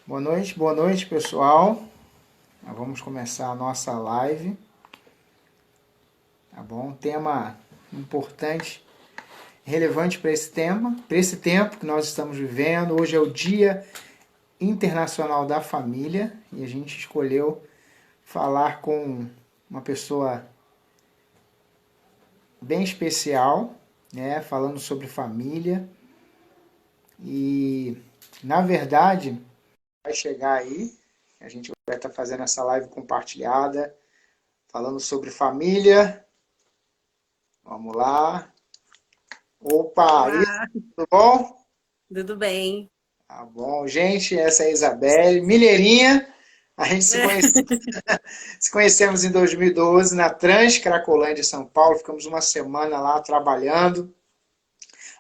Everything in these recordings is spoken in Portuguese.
Boa noite, pessoal. Vamos começar a nossa live, tá bom? Tema importante, relevante para esse tema, para esse tempo que nós estamos vivendo. Hoje é o Dia Internacional da Família e a gente escolheu falar com uma pessoa bem especial, né? Falando sobre família e, na verdade, vai chegar aí. A gente vai estar fazendo essa live compartilhada, falando sobre família. Vamos lá. Opa, isso, Olá, tudo bom? tudo bem? Tá bom. Gente, essa é a Isabelle, mineirinha. A gente se conhecemos em 2012 na Trans Cracolândia, São Paulo. Ficamos uma semana lá trabalhando,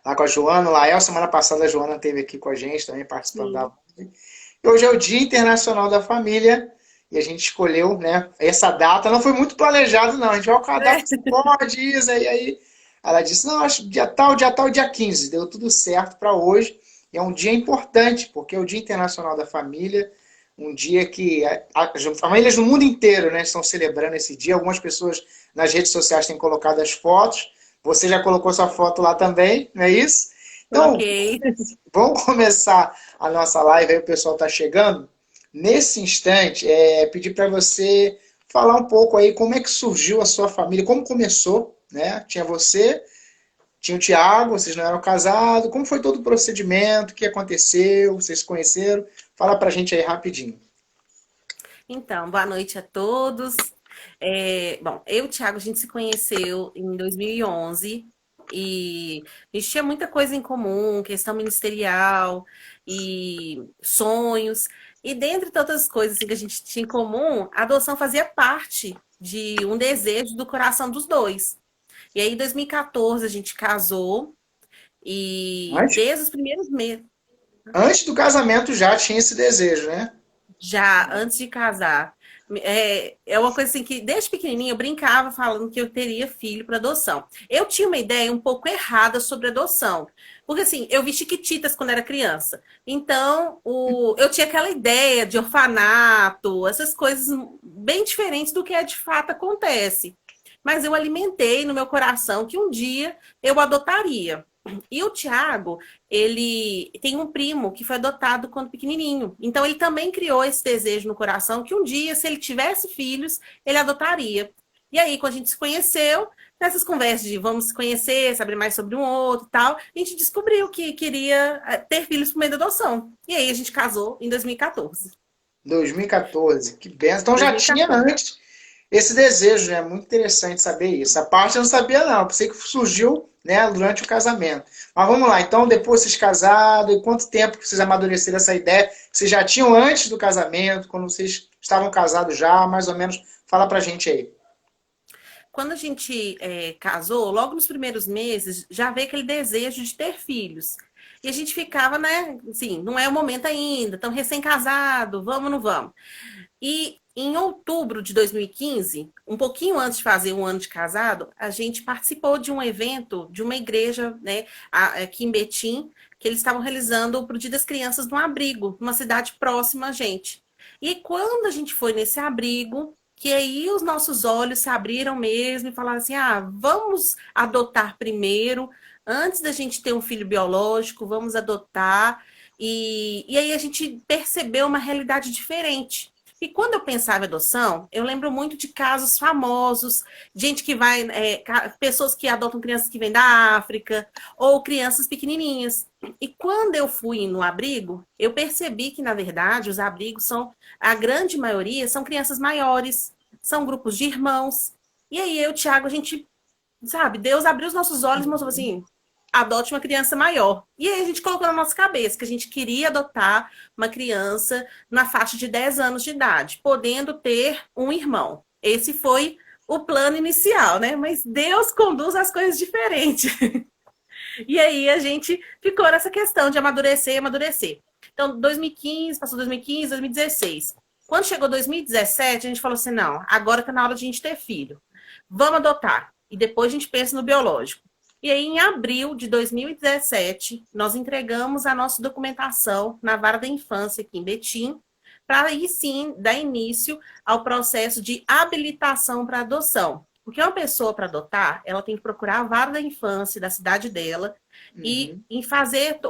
lá com a Joana, Lael. Semana passada a Joana esteve aqui com a gente também, participando da Sim. live. E hoje é o Dia Internacional da Família e a gente escolheu, né, essa data. Não foi muito planejado, não. A gente vai colocar a data que você pode, isso, aí ela disse, não, acho dia tal, dia 15. Deu tudo certo para hoje. E é um dia importante, porque é o Dia Internacional da Família, um dia que as famílias do mundo inteiro, né, estão celebrando esse dia. Algumas pessoas nas redes sociais têm colocado as fotos. Você já colocou sua foto lá também, não é isso? Então, Coloquei. vamos começar a nossa live, aí o pessoal está chegando. Nesse instante, pedir para você falar um pouco aí como é que surgiu a sua família, como começou, né? Tinha você, tinha o Tiago, vocês não eram casados, como foi todo o procedimento, o que aconteceu, vocês se conheceram? Fala pra gente aí rapidinho. Então, boa noite a todos. Bom, eu e o Thiago, a gente se conheceu em 2011 e a gente tinha muita coisa em comum, questão ministerial e sonhos. E dentre tantas coisas assim, que a gente tinha em comum, a adoção fazia parte de um desejo do coração dos dois. E aí, em 2014, a gente casou e Antes, desde os primeiros meses. antes do casamento já tinha esse desejo, né? Já, antes de casar. É uma coisa assim que, desde pequenininha, eu brincava falando que eu teria filho para adoção. Eu tinha uma ideia um pouco errada sobre adoção. Porque, assim, eu vi Chiquititas quando era criança. Então, eu tinha aquela ideia de orfanato, essas coisas bem diferentes do que de fato acontece. Mas eu alimentei no meu coração que um dia eu adotaria. E o Tiago, ele tem um primo que foi adotado quando pequenininho. Então ele também criou esse desejo no coração que um dia, se ele tivesse filhos, ele adotaria. E aí, quando a gente se conheceu, nessas conversas de vamos se conhecer, saber mais sobre um outro e tal, a gente descobriu que queria ter filhos por meio da adoção. E aí a gente casou em 2014. 2014, que benção. Então já tinha 2014. antes esse desejo, né? Muito interessante saber isso. A parte eu não sabia, não. Eu pensei que surgiu, né, durante o casamento. Mas vamos lá, então, depois vocês casaram, e quanto tempo que vocês amadureceram essa ideia? Vocês já tinham antes do casamento, quando vocês estavam casados já, mais ou menos? Fala pra gente aí. Quando a gente casou, logo nos primeiros meses, já veio aquele desejo de ter filhos. E a gente ficava, né, assim, não é o momento ainda, tão recém-casado, vamos ou não vamos? E em outubro de 2015, um pouquinho antes de fazer um ano de casado, a gente participou de um evento de uma igreja, né, aqui em Betim, que eles estavam realizando para o Dia das Crianças num abrigo, numa cidade próxima a gente. E quando a gente foi nesse abrigo, que aí os nossos olhos se abriram mesmo e falaram assim: ah, vamos adotar primeiro, antes da gente ter um filho biológico, vamos adotar. E aí a gente percebeu uma realidade diferente. E quando eu pensava em adoção, eu lembro muito de casos famosos, gente que vai, pessoas que adotam crianças que vêm da África, ou crianças pequenininhas. E quando eu fui no abrigo, eu percebi que, na verdade, os abrigos são, a grande maioria, são crianças maiores, são grupos de irmãos. E aí eu, Thiago, a gente, sabe, Deus abriu os nossos olhos e mostrou assim: adote uma criança maior. E aí a gente colocou na nossa cabeça que a gente queria adotar uma criança na faixa de 10 anos de idade, podendo ter um irmão. Esse foi o plano inicial, né? Mas Deus conduz as coisas diferentes. E aí a gente ficou nessa questão de amadurecer e amadurecer. Então, 2015, passou 2015, 2016. Quando chegou 2017, a gente falou assim: não, agora tá na hora de a gente ter filho. Vamos adotar. E depois a gente pensa no biológico. E aí, em abril de 2017, nós entregamos a nossa documentação na Vara da Infância aqui em Betim, para aí sim dar início ao processo de habilitação para adoção. Porque uma pessoa para adotar, ela tem que procurar a Vara da Infância da cidade dela e Uhum. em fazer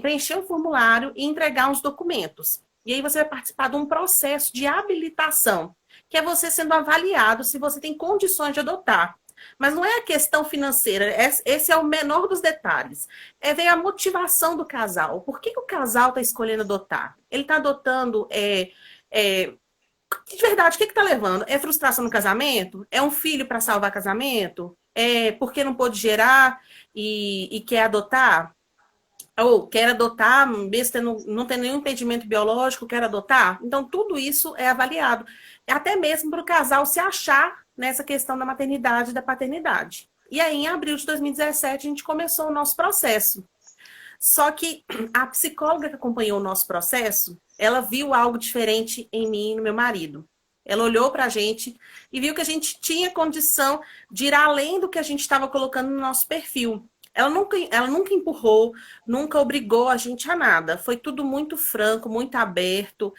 preencher um formulário e entregar uns documentos. E aí você vai participar de um processo de habilitação, que é você sendo avaliado se você tem condições de adotar. Mas não é a questão financeira, esse é o menor dos detalhes. É ver a motivação do casal. Por que o casal está escolhendo adotar? Ele está adotando de verdade, o que está levando? É frustração no casamento? É um filho para salvar casamento? É porque não pôde gerar e quer adotar? Ou quer adotar, mesmo não tem nenhum impedimento biológico, quer adotar? Então, tudo isso é avaliado. Até mesmo para o casal se achar nessa questão da maternidade e da paternidade. E aí, em abril de 2017, a gente começou o nosso processo. Só que a psicóloga que acompanhou o nosso processo, ela viu algo diferente em mim e no meu marido. Ela olhou para a gente e viu que a gente tinha condição de ir além do que a gente estava colocando no nosso perfil. Ela nunca empurrou, nunca obrigou a gente a nada. Foi tudo muito franco, muito aberto,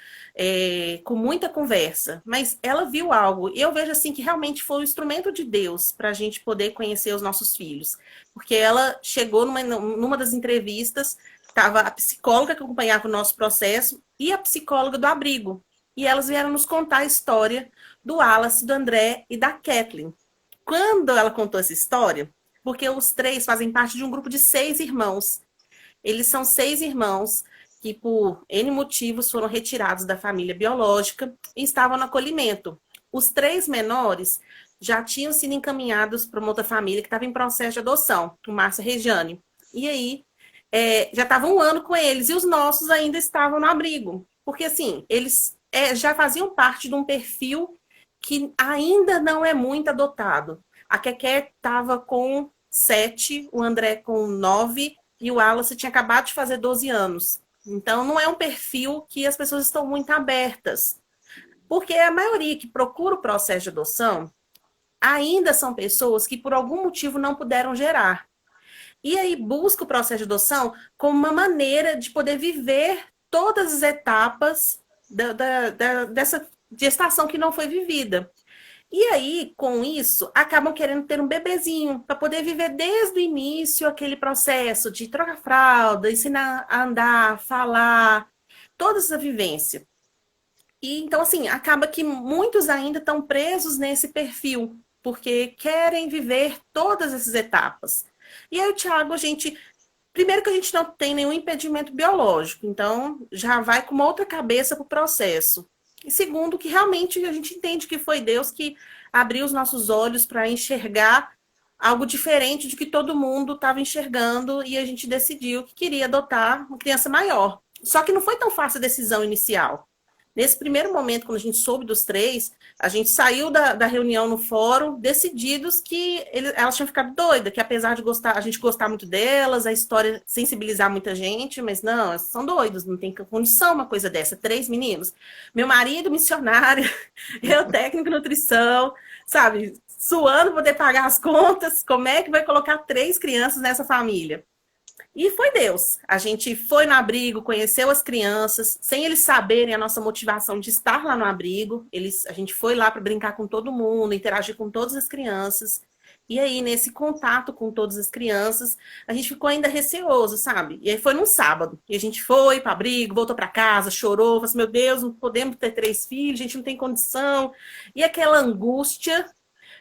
com muita conversa. Mas ela viu algo. E eu vejo assim que realmente foi um instrumento de Deus para a gente poder conhecer os nossos filhos. Porque ela chegou numa das entrevistas, estava a psicóloga que acompanhava o nosso processo e a psicóloga do abrigo. E elas vieram nos contar a história do Wallace, do André e da Kathleen. Quando ela contou essa história, porque os três fazem parte de um grupo de 6 irmãos. Eles são 6 irmãos que, por N motivos, foram retirados da família biológica e estavam no acolhimento. Os 3 menores já tinham sido encaminhados para uma outra família que estava em processo de adoção, o Márcio e Regiane. E aí, já estavam um ano com eles e os nossos ainda estavam no abrigo. Porque, assim, eles já faziam parte de um perfil que ainda não é muito adotado. A Keké estava com 7, o André com 9 e o Wallace tinha acabado de fazer 12 anos. Então, não é um perfil que as pessoas estão muito abertas. Porque a maioria que procura o processo de adoção ainda são pessoas que, por algum motivo, não puderam gerar. E aí busca o processo de adoção como uma maneira de poder viver todas as etapas dessa gestação que não foi vivida. E aí, com isso, acabam querendo ter um bebezinho para poder viver desde o início aquele processo de trocar fralda, ensinar a andar, falar, toda essa vivência. E então, assim, acaba que muitos ainda estão presos nesse perfil, porque querem viver todas essas etapas. E aí, Thiago, a gente. Primeiro que a gente não tem nenhum impedimento biológico, então já vai com uma outra cabeça para o processo. E segundo, que realmente a gente entende que foi Deus que abriu os nossos olhos para enxergar algo diferente de que todo mundo estava enxergando e a gente decidiu que queria adotar uma criança maior. Só que não foi tão fácil a decisão inicial. Nesse primeiro momento, quando a gente soube dos 3, a gente saiu da reunião no fórum decididos que elas tinham ficado doidas, que apesar de a gente gostar muito delas, a história sensibilizar muita gente, mas não, elas são doidas, não tem condição uma coisa dessa. 3 meninos. Meu marido, missionário, eu técnico de nutrição, sabe, suando para poder pagar as contas, como é que vai colocar 3 crianças nessa família? E foi Deus. A gente foi no abrigo, conheceu as crianças, sem eles saberem a nossa motivação de estar lá no abrigo. A gente foi lá para brincar com todo mundo, interagir com todas as crianças. E aí, nesse contato com todas as crianças, a gente ficou ainda receoso, sabe? E aí foi num sábado. E a gente foi para abrigo, voltou para casa, chorou, falou assim, meu Deus, não podemos ter 3 filhos, a gente não tem condição. E aquela angústia.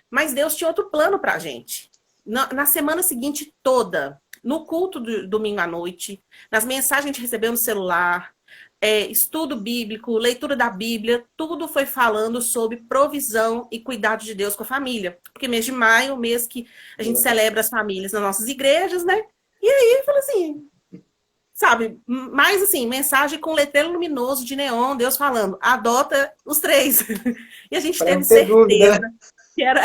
Mas Deus tinha outro plano para a gente. Na semana seguinte toda, no culto do domingo à noite, nas mensagens que a gente recebeu no celular, estudo bíblico, leitura da Bíblia, tudo foi falando sobre provisão e cuidado de Deus com a família. Porque mês de maio, o mês que a gente celebra as famílias nas nossas igrejas, né? E aí, falou assim, sabe, mais assim, mensagem com letreiro luminoso de neon, Deus falando, adota os 3. E a gente Para não teve ter dúvida, certeza né? que era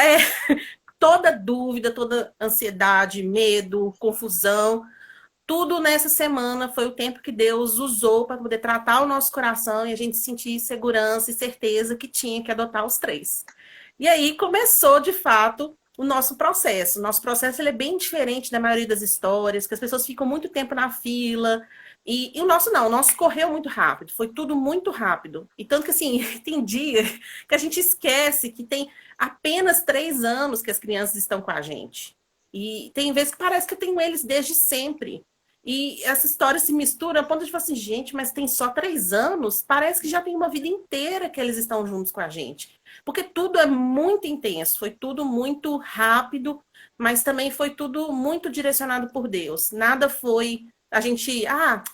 toda dúvida, toda ansiedade, medo, confusão, tudo nessa semana foi o tempo que Deus usou para poder tratar o nosso coração e a gente sentir segurança e certeza que tinha que adotar os 3. E aí começou, de fato, o nosso processo. O nosso processo ele é bem diferente da maioria das histórias, que as pessoas ficam muito tempo na fila. E o nosso não, o nosso correu muito rápido, foi tudo muito rápido. E tanto que, assim, tem dia que a gente esquece que tem apenas 3 anos que as crianças estão com a gente. E tem vezes que parece que eu tenho eles desde sempre. E essa história se mistura a ponto de falar assim, gente, mas tem só 3 anos? Parece que já tem uma vida inteira que eles estão juntos com a gente. Porque tudo é muito intenso, foi tudo muito rápido, mas também foi tudo muito direcionado por Deus. Nada foi a gente,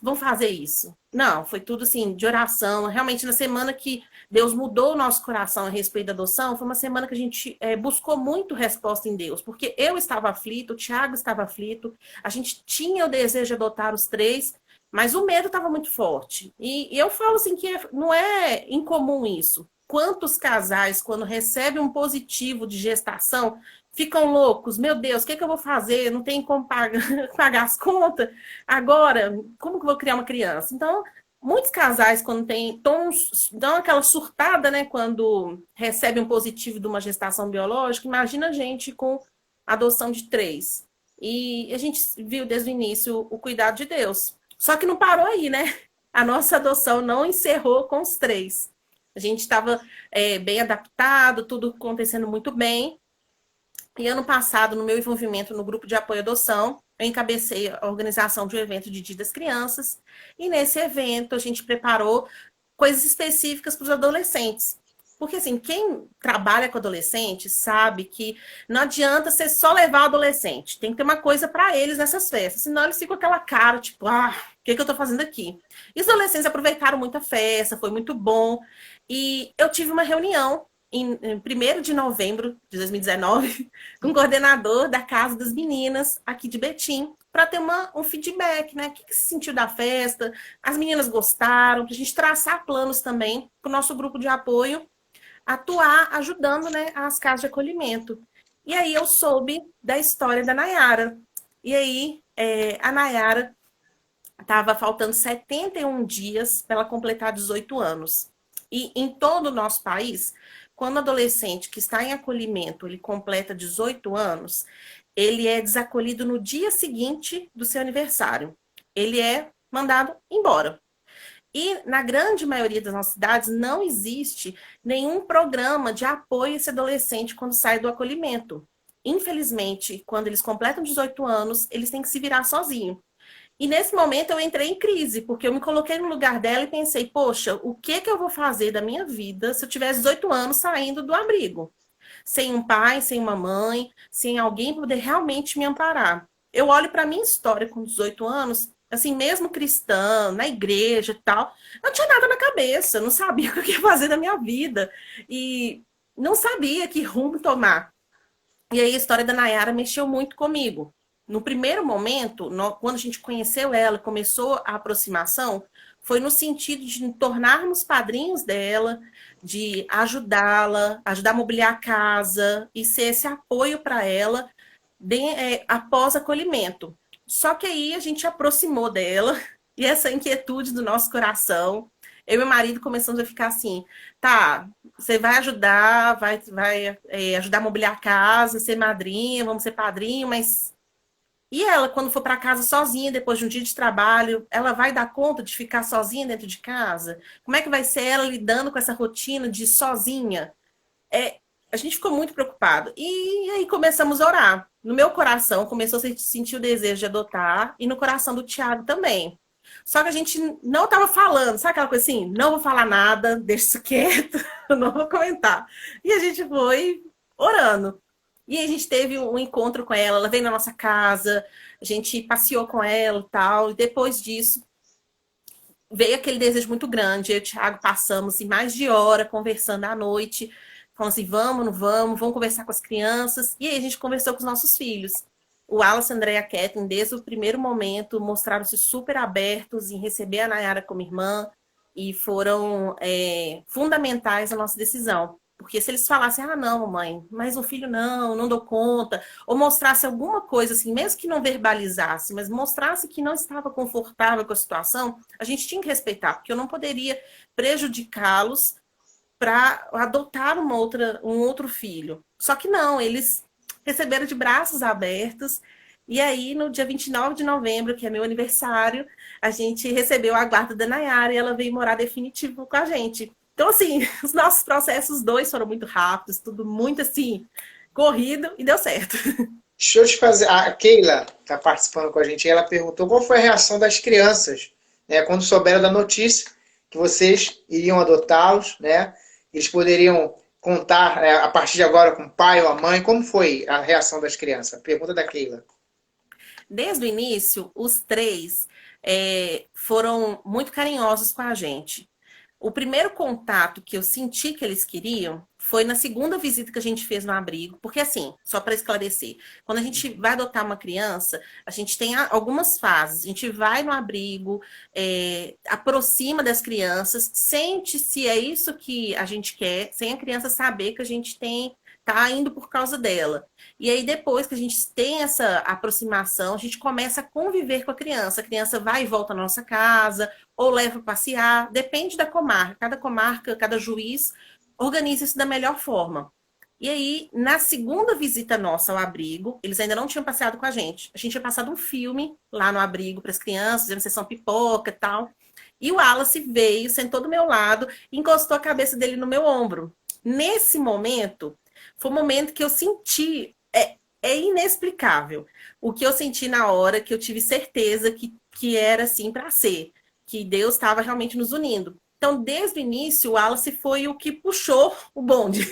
vamos fazer isso. Não, foi tudo assim, de oração. Realmente, na semana que Deus mudou o nosso coração a respeito da adoção, foi uma semana que a gente buscou muito resposta em Deus, porque eu estava aflito, o Thiago estava aflito, a gente tinha o desejo de adotar os 3, mas o medo estava muito forte. E eu falo assim que não é incomum isso. Quantos casais, quando recebem um positivo de gestação, ficam loucos? Meu Deus, o que eu vou fazer? Não tem como pagar as contas. Agora, como que eu vou criar uma criança? Então, muitos casais, quando dão aquela surtada, né? Quando recebem um positivo de uma gestação biológica, imagina a gente com adoção de 3. E a gente viu desde o início o cuidado de Deus. Só que não parou aí, né? A nossa adoção não encerrou com os 3. A gente estava bem adaptado, tudo acontecendo muito bem. E ano passado, no meu envolvimento no grupo de apoio à adoção, eu encabecei a organização de um evento de Dia das Crianças. E nesse evento, a gente preparou coisas específicas para os adolescentes. Porque, assim, quem trabalha com adolescente sabe que não adianta você só levar o adolescente. Tem que ter uma coisa para eles nessas festas. Senão eles ficam com aquela cara, tipo, o que eu estou fazendo aqui? E os adolescentes aproveitaram muito a festa, foi muito bom. E eu tive uma reunião em 1º de novembro de 2019 com o coordenador da Casa das Meninas aqui de Betim, para ter um feedback, né? O que se sentiu da festa? As meninas gostaram, para a gente traçar planos também para o nosso grupo de apoio atuar ajudando, né, as casas de acolhimento. E aí eu soube da história da Nayara. E aí a Nayara estava faltando 71 dias para ela completar 18 anos. E em todo o nosso país, quando o adolescente que está em acolhimento, ele completa 18 anos, ele é desacolhido no dia seguinte do seu aniversário. Ele é mandado embora. E na grande maioria das nossas cidades não existe nenhum programa de apoio a esse adolescente quando sai do acolhimento. Infelizmente, quando eles completam 18 anos, eles têm que se virar sozinhos. E nesse momento eu entrei em crise, porque eu me coloquei no lugar dela e pensei, poxa, o que eu vou fazer da minha vida se eu tivesse 18 anos saindo do abrigo? Sem um pai, sem uma mãe, sem alguém para poder realmente me amparar. Eu olho para a minha história com 18 anos, assim, mesmo cristã, na igreja e tal, eu não tinha nada na cabeça, não sabia o que eu ia fazer da minha vida. E não sabia que rumo tomar. E aí a história da Nayara mexeu muito comigo. No primeiro momento, quando a gente conheceu ela, começou a aproximação, foi no sentido de tornarmos padrinhos dela, de ajudá-la, ajudar a mobiliar a casa e ser esse apoio para ela após acolhimento. Só que aí a gente aproximou dela e essa inquietude do nosso coração, eu e meu marido começamos a ficar assim, tá, você vai ajudar, vai ajudar a mobiliar a casa, ser madrinha, vamos ser padrinho, mas e ela, quando for para casa sozinha, depois de um dia de trabalho, ela vai dar conta de ficar sozinha dentro de casa? Como é que vai ser ela lidando com essa rotina de sozinha? A gente ficou muito preocupado. E aí começamos a orar. No meu coração começou a sentir o desejo de adotar e no coração do Thiago também. Só que a gente não estava falando, sabe aquela coisa assim? Não vou falar nada, deixa isso quieto, não vou comentar. E a gente foi orando. E a gente teve um encontro com ela, ela veio na nossa casa, a gente passeou com ela e tal. E depois disso, veio aquele desejo muito grande. Eu e o Thiago passamos assim, mais de hora conversando à noite. Falando assim, vamos, não vamos, vamos conversar com as crianças. E aí a gente conversou com os nossos filhos. O Wallace, André e a Kathleen, desde o primeiro momento, mostraram-se super abertos em receber a Nayara como irmã e foram fundamentais na nossa decisão. Porque se eles falassem, não, mãe, mas um filho não dou conta, ou mostrasse alguma coisa assim, mesmo que não verbalizasse, mas mostrasse que não estava confortável com a situação, a gente tinha que respeitar, porque eu não poderia prejudicá-los para adotar um outro filho. Só que não, eles receberam de braços abertos. E aí, no dia 29 de novembro, que é meu aniversário, a gente recebeu a guarda da Nayara e ela veio morar definitivo com a gente. Então, assim, os nossos processos dois foram muito rápidos, tudo muito, assim, corrido e deu certo. Deixa eu te fazer. A Keila está participando com a gente. Ela perguntou qual foi a reação das crianças, né, quando souberam da notícia que vocês iriam adotá-los, né? Eles poderiam contar, a partir de agora com o pai ou a mãe. Como foi a reação das crianças? Pergunta da Keila. Desde o início, os três foram muito carinhosos com a gente. O primeiro contato que eu senti que eles queriam foi na segunda visita que a gente fez no abrigo. Porque, assim, só para esclarecer, quando a gente vai adotar uma criança, a gente tem algumas fases. A gente vai no abrigo, aproxima das crianças, sente se é isso que a gente quer, sem a criança saber que a gente tá indo por causa dela. E aí, depois que a gente tem essa aproximação, a gente começa a conviver com a criança. A criança vai e volta à nossa casa, ou leva para passear, depende da comarca, cada juiz organiza isso da melhor forma. E aí, na segunda visita nossa ao abrigo, eles ainda não tinham passeado com a gente. A gente tinha passado um filme lá no abrigo para as crianças, fazendo sessão pipoca e tal. E o Wallace veio, sentou do meu lado e encostou a cabeça dele no meu ombro. Nesse momento, foi um momento que eu senti, é inexplicável. O que eu senti na hora, que eu tive certeza que era assim para ser, que Deus estava realmente nos unindo. Então, desde o início, o Wallace foi o que puxou o bonde.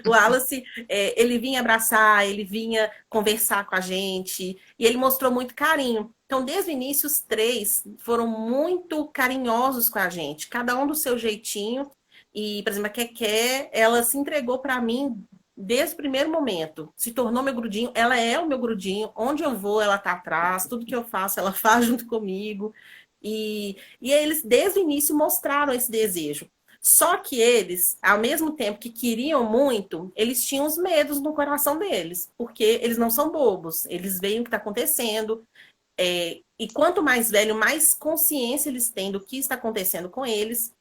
O Wallace, ele vinha abraçar, ele vinha conversar com a gente, e ele mostrou muito carinho. Então, desde o início, os três foram muito carinhosos com a gente, cada um do seu jeitinho. E, por exemplo, a Keké, ela se entregou para mim desde o primeiro momento. Se tornou meu grudinho, ela é o meu grudinho. Onde eu vou, ela tá atrás. Tudo que eu faço, ela faz junto comigo. E eles, desde o início, mostraram esse desejo. Só que eles, ao mesmo tempo que queriam muito, eles tinham os medos no coração deles, porque eles não são bobos, eles veem o que está acontecendo, e quanto mais velho, mais consciência eles têm do que está acontecendo com eles.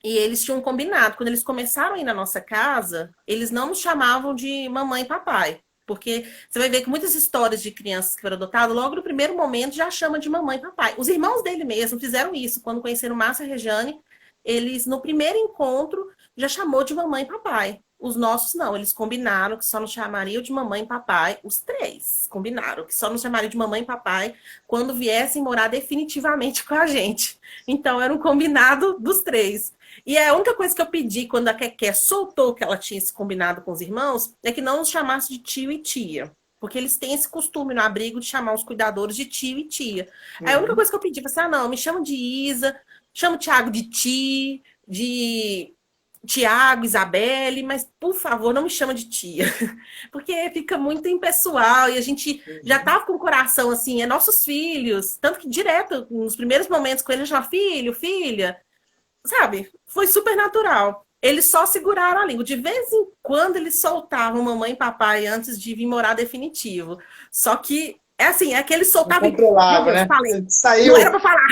E eles tinham combinado, quando eles começaram a ir na nossa casa, eles não nos chamavam de mamãe e papai. Porque você vai ver que muitas histórias de crianças que foram adotadas, logo no primeiro momento já chama de mamãe e papai. Os irmãos dele mesmo fizeram isso. Quando conheceram Márcia e Regiane, eles, no primeiro encontro, já chamou de mamãe e papai. Os nossos não, eles combinaram que só nos chamariam de mamãe e papai. Os três combinaram que só nos chamariam de mamãe e papai quando viessem morar definitivamente com a gente. Então, era um combinado dos três. E a única coisa que eu pedi quando a Keké soltou que ela tinha esse combinado com os irmãos é que não nos chamasse de tio e tia. Porque eles têm esse costume no abrigo de chamar os cuidadores de tio e tia. Aí a única coisa que eu pedi foi assim, não, me chama de Isa, chama o Thiago de Ti, de Tiago, Isabelle, mas por favor, não me chama de tia. Porque fica muito impessoal e a gente já tava com o coração assim, é nossos filhos. Tanto que direto, nos primeiros momentos com ele, a gente fala, filho, filha, sabe? Foi super natural. Eles só seguraram a língua. De vez em quando eles soltavam mamãe e papai antes de vir morar definitivo. Só que, é assim, é que eles Não soltavam e... controlava, né? Falei. Saiu. Não era pra falar.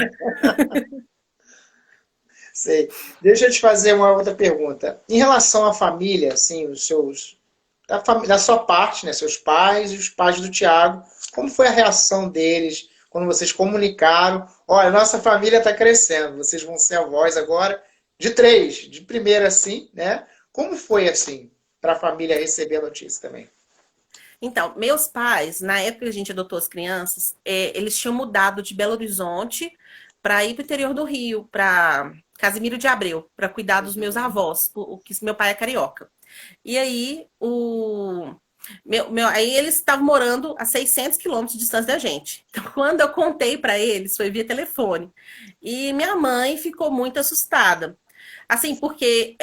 Sei. Deixa eu te fazer uma outra pergunta. Em relação à família, assim, os seus da sua parte, né, seus pais e os pais do Tiago, como foi a reação deles quando vocês comunicaram? Olha, nossa família está crescendo, vocês vão ser avós agora de três, de primeira assim, né? Como foi assim para a família receber a notícia também? Então, meus pais, na época que a gente adotou as crianças, eles tinham mudado de Belo Horizonte para ir para o interior do Rio, para Casimiro de Abreu, para cuidar dos meus avós, que meu pai é carioca. E aí, aí eles estavam morando a 600 quilômetros de distância da gente. Então, quando eu contei para eles, foi via telefone. E minha mãe ficou muito assustada. Assim, porque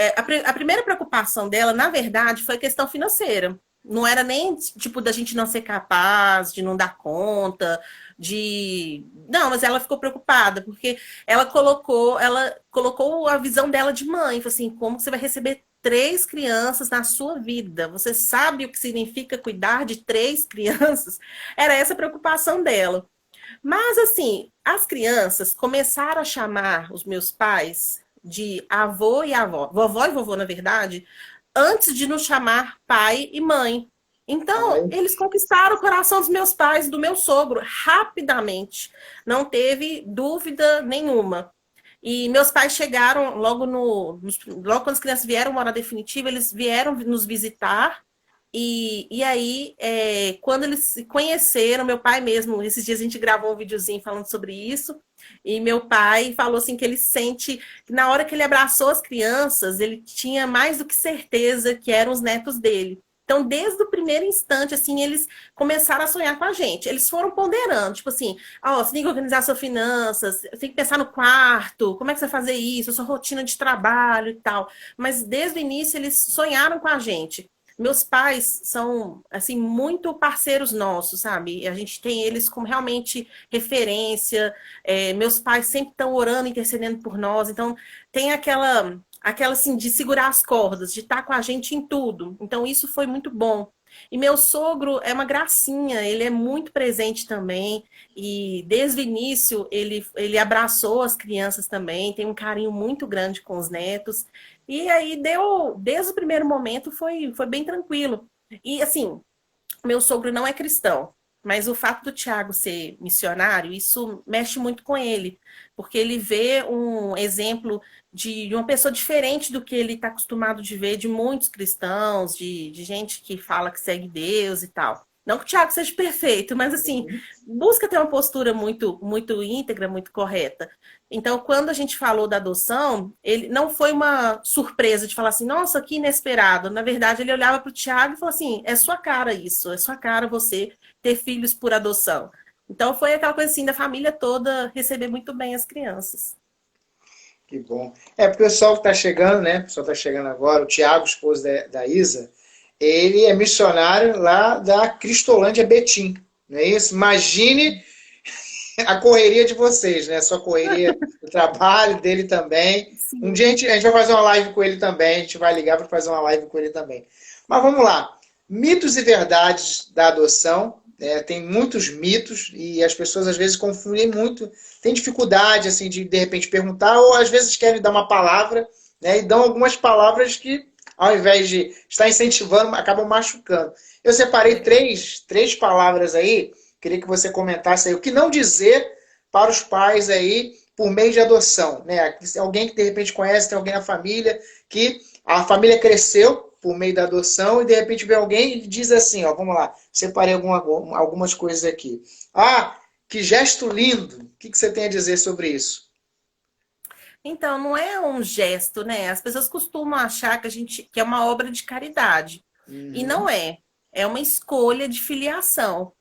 a primeira preocupação dela, na verdade, foi a questão financeira. Não era nem, tipo, da gente não ser capaz, de não dar conta, de... Não, mas ela ficou preocupada, porque ela colocou a visão dela de mãe. Falou assim, como você vai receber 3 crianças na sua vida? Você sabe o que significa cuidar de 3 crianças? Era essa a preocupação dela. Mas, assim, as crianças começaram a chamar os meus pais de avô e avó, vovó e vovô, na verdade, antes de nos chamar pai e mãe. Então, Ai, eles conquistaram o coração dos meus pais, do meu sogro, rapidamente. Não teve dúvida nenhuma. E meus pais chegaram logo quando as crianças vieram morar definitiva, eles vieram nos visitar. E aí, quando eles se conheceram, meu pai mesmo, esses dias a gente gravou um videozinho falando sobre isso. E meu pai falou assim que ele sente que na hora que ele abraçou as crianças, ele tinha mais do que certeza que eram os netos dele. Então, desde o primeiro instante, assim, eles começaram a sonhar com a gente. Eles foram ponderando, tipo assim, ó, você tem que organizar suas finanças, você tem que pensar no quarto, como é que você vai fazer isso, a sua rotina de trabalho e tal. Mas desde o início eles sonharam com a gente. Meus pais são, assim, muito parceiros nossos, sabe? A gente tem eles como realmente referência. Meus pais sempre estão orando, intercedendo por nós. Então, tem aquela assim, de segurar as cordas, de estar com a gente em tudo. Então, isso foi muito bom. E meu sogro é uma gracinha, ele é muito presente também. E desde o início, ele abraçou as crianças também, tem um carinho muito grande com os netos. E aí desde o primeiro momento, foi bem tranquilo. E assim, meu sogro não é cristão, mas o fato do Tiago ser missionário, isso mexe muito com ele, porque ele vê um exemplo de uma pessoa diferente do que ele está acostumado de ver de muitos cristãos, de gente que fala que segue Deus e tal. Não que o Tiago seja perfeito, mas assim, busca ter uma postura muito íntegra, muito correta. Então, quando a gente falou da adoção, ele não foi uma surpresa de falar assim, nossa, que inesperado. Na verdade, ele olhava para o Tiago e falou assim, é sua cara isso, é sua cara você ter filhos por adoção. Então, foi aquela coisa assim da família toda receber muito bem as crianças. que bom. É, pro pessoal que está chegando, né? O pessoal está chegando agora, o Tiago, esposo da Isa, ele é missionário lá da Cristolândia Betim, não é isso? Imagine a correria de vocês, né? Sua correria do trabalho, dele também. Um dia Sim. a gente vai fazer uma live com ele também, a gente vai ligar para fazer uma live com ele também. Mas vamos lá. Mitos e verdades da adoção. Tem muitos mitos e as pessoas às vezes confundem muito. Tem dificuldade assim de repente perguntar, ou às vezes querem dar uma palavra, né? E dão algumas palavras que, ao invés de estar incentivando, acabam machucando. Eu separei três palavras aí. Queria que você comentasse aí o que não dizer para os pais aí por meio de adoção, né? Alguém que de repente conhece, tem alguém na família que a família cresceu por meio da adoção e de repente vê alguém e diz assim, ó, vamos lá, separei algumas coisas aqui. Ah, que gesto lindo! O que você tem a dizer sobre isso? Então, não é um gesto, né? As pessoas costumam achar que é uma obra de caridade. E não Uhum. é. É uma escolha de filiação.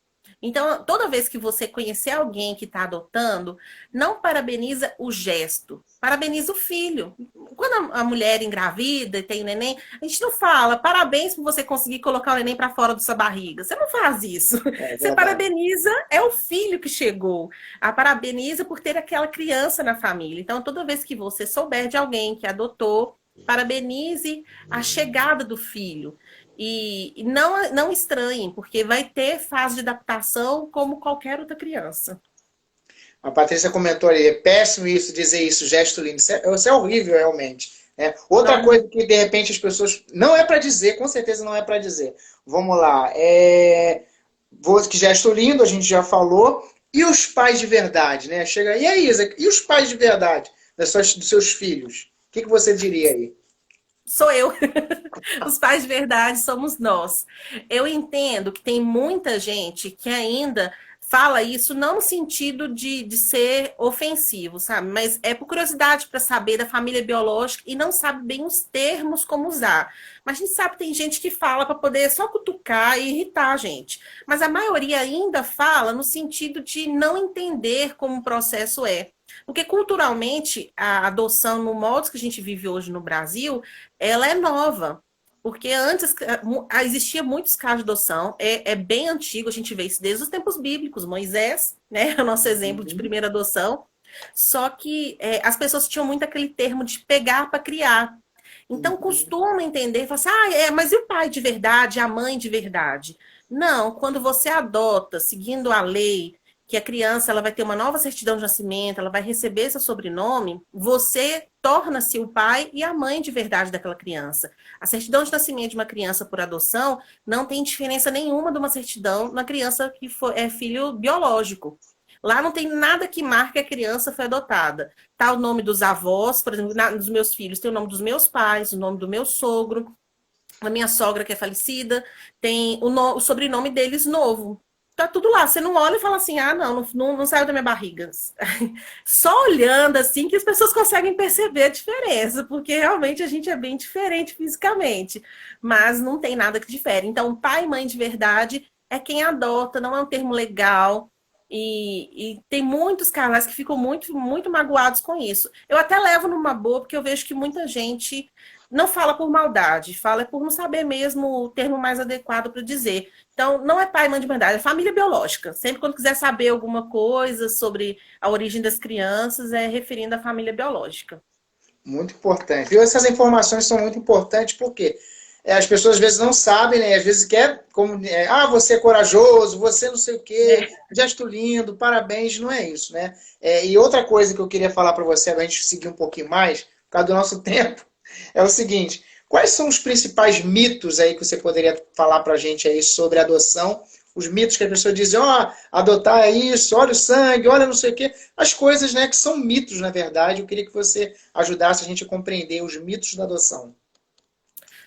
Então, toda vez que você conhecer alguém que está adotando, não parabeniza o gesto, parabeniza o filho. Quando a mulher engravida e tem o neném, a gente não fala parabéns por você conseguir colocar o neném para fora da sua barriga. Você não faz isso. É Você verdade. parabeniza é o filho que chegou. A parabeniza por ter aquela criança na família. Então, toda vez que você souber de alguém que adotou, parabenize a chegada do filho. E não estranhem, porque vai ter fase de adaptação como qualquer outra criança. A Patrícia comentou ali, é péssimo isso, dizer isso, gesto lindo. Isso é horrível, realmente. Né? Outra Não, coisa que, de repente, as pessoas... Não é para dizer, com certeza não é para dizer. Vamos lá. Que gesto lindo, a gente já falou. E os pais de verdade, né? Chega, e aí, Isa, e os pais de verdade dos seus filhos? O que você diria aí? sou eu. Os pais de verdade somos nós. Eu entendo que tem muita gente que ainda fala isso não no sentido de ser ofensivo, sabe? Mas é por curiosidade para saber da família biológica e não sabe bem os termos como usar. Mas a gente sabe que tem gente que fala para poder só cutucar e irritar a gente. Mas a maioria ainda fala no sentido de não entender como o processo é. Porque culturalmente a adoção no modo que a gente vive hoje no Brasil, ela é nova. Porque antes existia muitos casos de adoção, é bem antigo, a gente vê isso desde os tempos bíblicos. Moisés, né, é o nosso exemplo de Uhum, primeira adoção. Só que as pessoas tinham muito aquele termo de pegar para criar. Então uhum. costumam entender, falam assim, mas e o pai de verdade, a mãe de verdade? Não, quando você adota, seguindo a lei, que a criança ela vai ter uma nova certidão de nascimento, ela vai receber seu sobrenome, você torna-se o pai e a mãe de verdade daquela criança. A certidão de nascimento de uma criança por adoção não tem diferença nenhuma de uma certidão na criança que é filho biológico. Lá não tem nada que marque que a criança foi adotada. Tá o nome dos avós, por exemplo, dos meus filhos, tem o nome dos meus pais, o nome do meu sogro, a minha sogra que é falecida, tem o sobrenome deles novo. Tá tudo lá. Você não olha e fala assim, ah, não saiu da minha barriga. Só olhando assim que as pessoas conseguem perceber a diferença, porque realmente a gente é bem diferente fisicamente, mas não tem nada que difere. Então, pai e mãe de verdade é quem adota, não é um termo legal. E tem muitos casais que ficam muito, muito magoados com isso. Eu até levo numa boa, porque eu vejo que muita gente não fala por maldade, fala por não saber mesmo o termo mais adequado para dizer. Então, não é pai e mãe de verdade, é família biológica. Sempre quando quiser saber alguma coisa sobre a origem das crianças, é referindo à família biológica. Muito importante. Viu? Essas informações são muito importantes porque as pessoas às vezes não sabem, né? Às vezes quer, você é corajoso, você não sei o quê, gesto lindo, parabéns, não é isso, né? E outra coisa que eu queria falar para você, para a gente seguir um pouquinho mais, por causa do nosso tempo, é o seguinte: quais são os principais mitos aí que você poderia falar para a gente aí sobre adoção? Os mitos que as pessoas dizem, adotar é isso, olha o sangue, olha não sei o quê. As coisas, né, que são mitos, na verdade. Eu queria que você ajudasse a gente a compreender os mitos da adoção.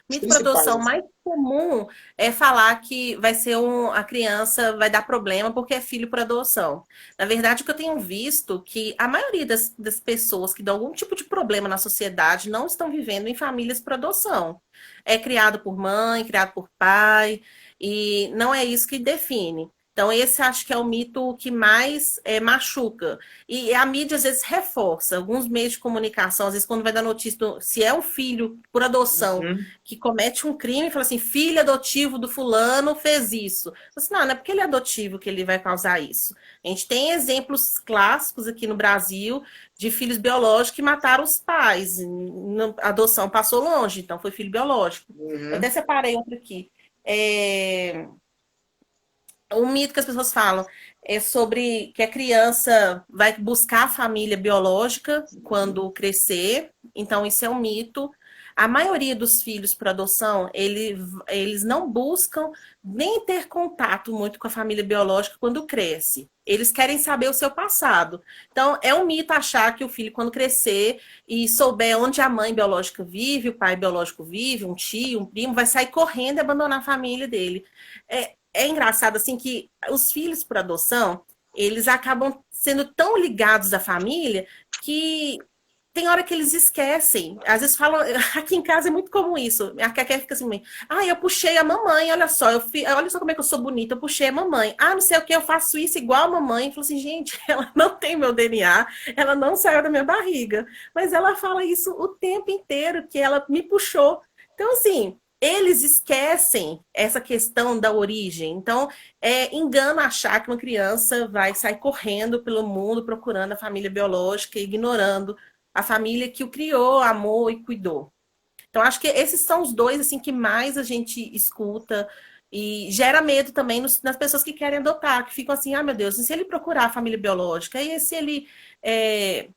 Os Mito para principais, adoção assim. mais comum é falar que vai ser a criança vai dar problema porque é filho por adoção. Na verdade, o que eu tenho visto que a maioria das pessoas que dão algum tipo de problema na sociedade não estão vivendo em famílias por adoção. É criado por mãe, criado por pai, e não é isso que define. Então, esse acho que é o mito que mais machuca. E a mídia, às vezes, reforça. Alguns meios de comunicação, às vezes, quando vai dar notícia, se é um filho por adoção Uhum. que comete um crime, fala assim, filho adotivo do fulano fez isso. Assim, não é porque ele é adotivo que ele vai causar isso. A gente tem exemplos clássicos aqui no Brasil de filhos biológicos que mataram os pais. A adoção passou longe, então foi filho biológico. Eu até Uhum. separei outro aqui. O mito que as pessoas falam é sobre que a criança vai buscar a família biológica quando crescer. Então, isso é um mito. A maioria dos filhos por adoção, eles não buscam nem ter contato muito com a família biológica quando cresce. Eles querem saber o seu passado. Então, é um mito achar que o filho, quando crescer e souber onde a mãe biológica vive, o pai biológico vive, um tio, um primo, vai sair correndo e abandonar a família dele. É engraçado assim que os filhos por adoção, eles acabam sendo tão ligados à família que tem hora que eles esquecem. Às vezes falam, aqui em casa é muito comum isso. A Keké fica assim, eu puxei a mamãe, olha só, olha só como é que eu sou bonita, eu puxei a mamãe. Não sei o que, eu faço isso igual a mamãe. Eu falo assim, gente, ela não tem meu DNA, ela não saiu da minha barriga. Mas ela fala isso o tempo inteiro, que ela me puxou. Então, assim, eles esquecem essa questão da origem. Então, é engano achar que uma criança vai sair correndo pelo mundo procurando a família biológica, ignorando a família que o criou, amou e cuidou. Então, acho que esses são os dois assim que mais a gente escuta e gera medo também nas pessoas que querem adotar, que ficam assim, meu Deus, e se ele procurar a família biológica? E se ele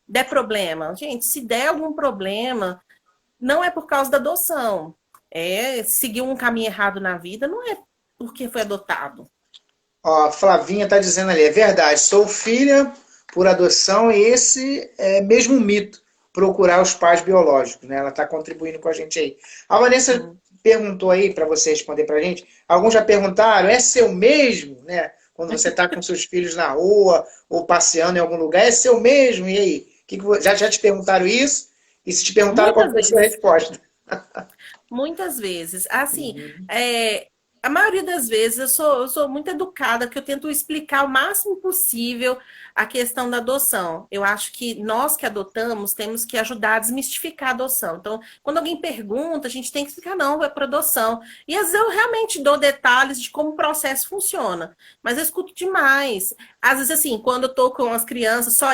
der problema? Gente, se der algum problema, não é por causa da adoção. Seguir um caminho errado na vida, não é porque foi adotado. Ó, a Flavinha está dizendo ali, é verdade, sou filha por adoção e esse é mesmo um mito, procurar os pais biológicos, né? Ela está contribuindo com a gente aí. A Vanessa perguntou aí, para você responder para a gente, alguns já perguntaram, é seu mesmo, né? Quando você está com seus filhos na rua ou passeando em algum lugar, é seu mesmo? E aí? Já te perguntaram isso? E se te perguntaram, qual Muitas foi a sua vezes. resposta? Muitas vezes. Assim, Uhum. a maioria das vezes eu sou muito educada, que eu tento explicar o máximo possível a questão da adoção. Eu acho que nós que adotamos temos que ajudar a desmistificar a adoção. Então, quando alguém pergunta, a gente tem que explicar, não, é para adoção. E às vezes eu realmente dou detalhes de como o processo funciona. Mas eu escuto demais. Às vezes, assim, quando eu tô com as crianças, só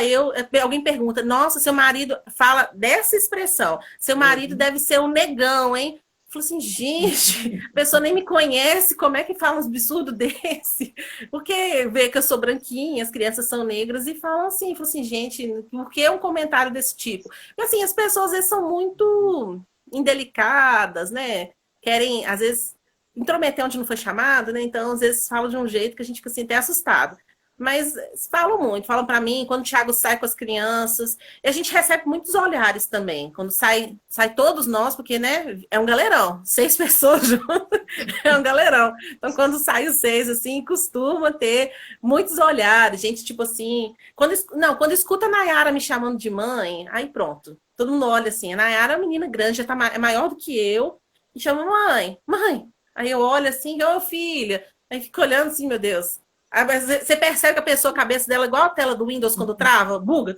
alguém pergunta, nossa, seu marido fala dessa expressão, seu marido Uhum. deve ser um negão, hein? Falei assim, gente, a pessoa nem me conhece, como é que fala um absurdo desse? Porque vê que eu sou branquinha, as crianças são negras e falam assim, falou assim, gente, por que um comentário desse tipo? E assim, as pessoas às vezes são muito indelicadas, né? Querem, às vezes, intrometer onde não foi chamado, né? Então, às vezes, falam de um jeito que a gente fica assim, até assustado. Mas falam muito, falam para mim, quando o Thiago sai com as crianças, e a gente recebe muitos olhares também, quando sai todos nós, porque, né, é um galerão, 6 pessoas juntas, é um galerão. Então, quando sai os 6, assim, costuma ter muitos olhares, gente, tipo assim, quando escuta a Nayara me chamando de mãe, aí pronto, todo mundo olha assim, a Nayara é uma menina grande, já tá, é maior do que eu, e chama mãe, mãe. Aí eu olho assim, ô filha, aí fico olhando assim, meu Deus. Aí você percebe que a pessoa, a cabeça dela é igual a tela do Windows quando trava, buga,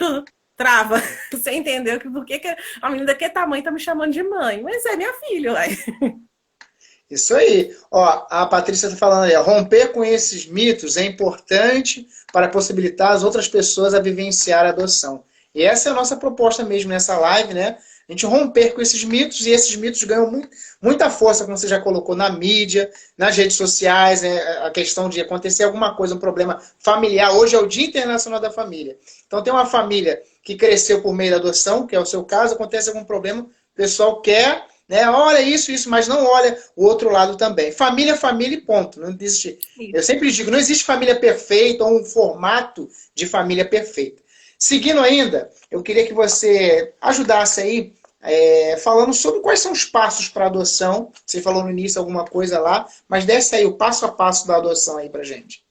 trava. Você entendeu que por que a menina daquele tamanho tá me chamando de mãe? Mas é minha filha, uai. Isso aí. Ó, a Patrícia está falando aí, ó, romper com esses mitos é importante para possibilitar as outras pessoas a vivenciar a adoção. E essa é a nossa proposta mesmo nessa live, né? A gente romper com esses mitos, e esses mitos ganham muita força, como você já colocou, na mídia, nas redes sociais, né? A questão de acontecer alguma coisa, um problema familiar. Hoje é o Dia Internacional da Família. Então tem uma família que cresceu por meio da adoção, que é o seu caso, acontece algum problema, o pessoal quer, né? Olha isso, mas não olha o outro lado também. Família, família e ponto. Não existe. Eu sempre digo, não existe família perfeita ou um formato de família perfeita. Seguindo ainda, eu queria que você ajudasse aí, falando sobre quais são os passos para adoção. Você falou no início alguma coisa lá, mas desce aí o passo a passo da adoção aí pra gente.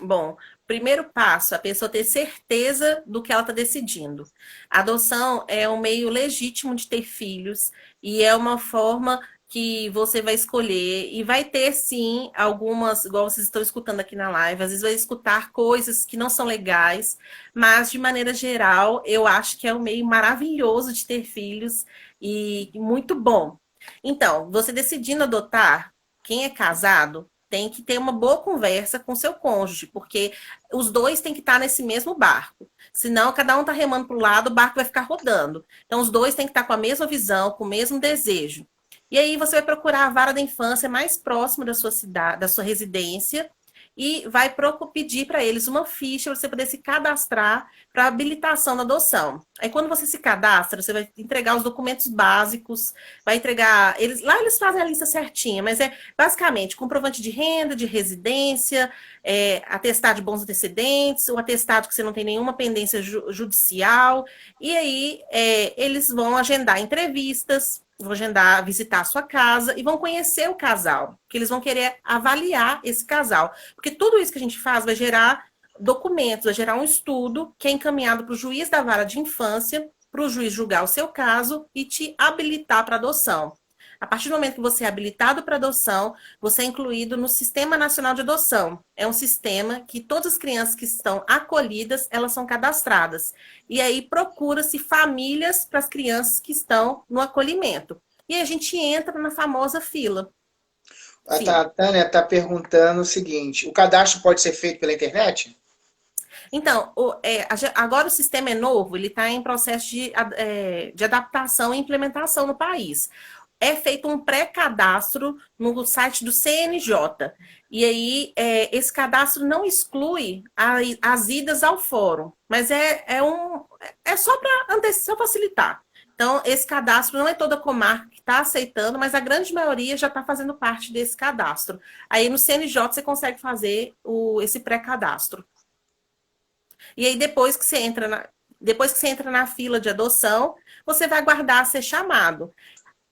Bom, primeiro passo, a pessoa ter certeza do que ela está decidindo. A adoção é um meio legítimo de ter filhos e é uma forma que você vai escolher e vai ter sim algumas, igual vocês estão escutando aqui na live, às vezes vai escutar coisas que não são legais, mas de maneira geral, eu acho que é um meio maravilhoso de ter filhos e muito bom. Então, você decidindo adotar, quem é casado tem que ter uma boa conversa com seu cônjuge, porque os dois têm que estar nesse mesmo barco. Senão, cada um está remando para o lado, o barco vai ficar rodando. Então, os dois têm que estar com a mesma visão, com o mesmo desejo. E aí, você vai procurar a vara da infância mais próxima da sua cidade, da sua residência, e vai pedir para eles uma ficha para você poder se cadastrar para habilitação da adoção. Aí, quando você se cadastra, você vai entregar os documentos básicos, vai entregar. Lá eles fazem a lista certinha, mas é basicamente comprovante de renda, de residência, atestado de bons antecedentes, o atestado que você não tem nenhuma pendência judicial. E aí, eles vão agendar entrevistas, vão agendar, visitar a sua casa e vão conhecer o casal, que eles vão querer avaliar esse casal. Porque tudo isso que a gente faz vai gerar documentos, vai gerar um estudo que é encaminhado para o juiz da vara de infância, para o juiz julgar o seu caso e te habilitar para adoção. A partir do momento que você é habilitado para adoção, você é incluído no Sistema Nacional de Adoção. É um sistema que todas as crianças que estão acolhidas, elas são cadastradas. E aí procura-se famílias para as crianças que estão no acolhimento. E a gente entra na famosa fila. A Tânia está perguntando o seguinte, o cadastro pode ser feito pela internet? Então, agora o sistema é novo, ele está em processo de adaptação e implementação no país. É feito um pré-cadastro no site do CNJ. E aí, esse cadastro não exclui as idas ao fórum, mas é só para facilitar. Então, esse cadastro não é toda a comarca que está aceitando, mas a grande maioria já está fazendo parte desse cadastro. Aí, no CNJ, você consegue fazer esse pré-cadastro. E aí, depois que você entra na fila de adoção, você vai aguardar ser chamado.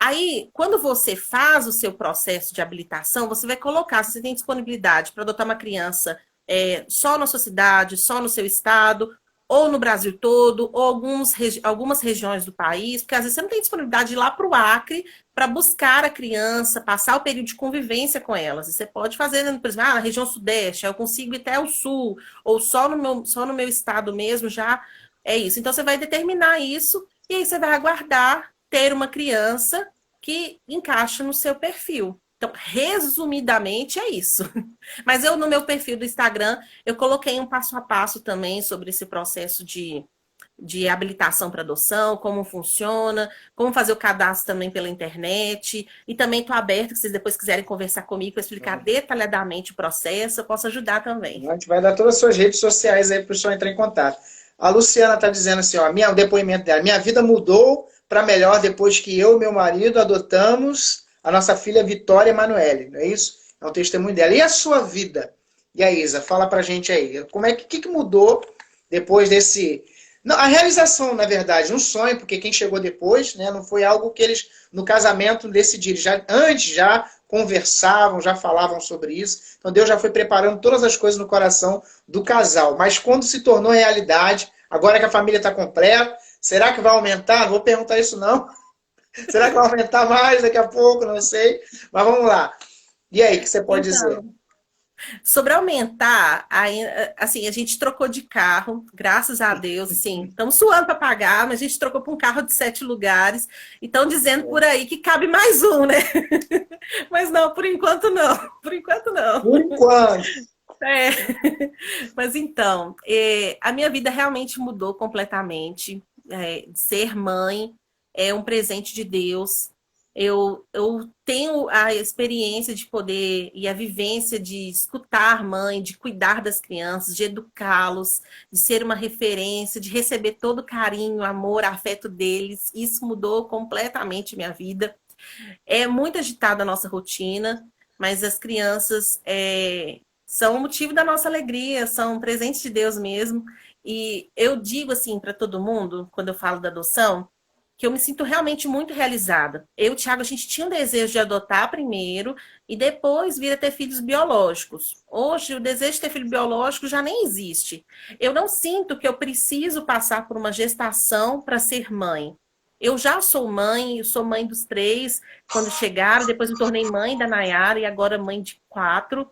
Aí, quando você faz o seu processo de habilitação, você vai colocar se você tem disponibilidade para adotar uma criança só na sua cidade, só no seu estado, ou no Brasil todo, ou algumas regiões do país, porque às vezes você não tem disponibilidade de ir lá para o Acre para buscar a criança, passar o período de convivência com elas. E você pode fazer, por exemplo, na região sudeste, eu consigo ir até o sul, ou só no meu estado mesmo, já é isso. Então, você vai determinar isso, e aí você vai aguardar ter uma criança que encaixa no seu perfil. Então, resumidamente, é isso. Mas no meu perfil do Instagram, eu coloquei um passo a passo também sobre esse processo de de habilitação para adoção, como funciona, como fazer o cadastro também pela internet. E também estou aberta, se vocês depois quiserem conversar comigo para explicar detalhadamente o processo, eu posso ajudar também. A gente vai dar todas as suas redes sociais aí para o pessoal entrar em contato. A Luciana está dizendo assim, ó, o depoimento dela. Minha vida mudou para melhor depois que eu e meu marido adotamos a nossa filha Vitória Emanuele. Não é isso? É um testemunho dela. E a sua vida? E a Isa, fala pra gente aí. Como é que mudou depois desse... Não, a realização, na verdade, um sonho, porque quem chegou depois, né, não foi algo que eles, no casamento, decidiram. Antes já conversavam, já falavam sobre isso. Então Deus já foi preparando todas as coisas no coração do casal. Mas quando se tornou realidade, agora que a família está completa, será que vai aumentar? Não vou perguntar isso não. Será que vai aumentar mais daqui a pouco? Não sei. Mas vamos lá. E aí, o que você pode dizer? Sobre aumentar, assim, a gente trocou de carro, graças a Deus, assim, estamos suando para pagar, mas a gente trocou para um carro de 7 lugares, e estão dizendo por aí que cabe mais um, né? Mas não, por enquanto não, por enquanto não. Por enquanto. É. Mas então, a minha vida realmente mudou completamente. Ser mãe é um presente de Deus. Eu tenho a experiência de poder e a vivência de escutar a mãe, de cuidar das crianças, de educá-los, de ser uma referência, de receber todo o carinho, amor, afeto deles. Isso mudou completamente minha vida. É muito agitada a nossa rotina, mas as crianças são o motivo da nossa alegria, são presentes de Deus mesmo. E eu digo assim para todo mundo, quando eu falo da adoção, que eu me sinto realmente muito realizada. Eu e o Thiago, a gente tinha um desejo de adotar primeiro e depois vir a ter filhos biológicos. Hoje, o desejo de ter filho biológico já nem existe. Eu não sinto que eu preciso passar por uma gestação para ser mãe. Eu já sou mãe, eu sou mãe dos 3 quando chegaram, depois me tornei mãe da Nayara e agora mãe de 4.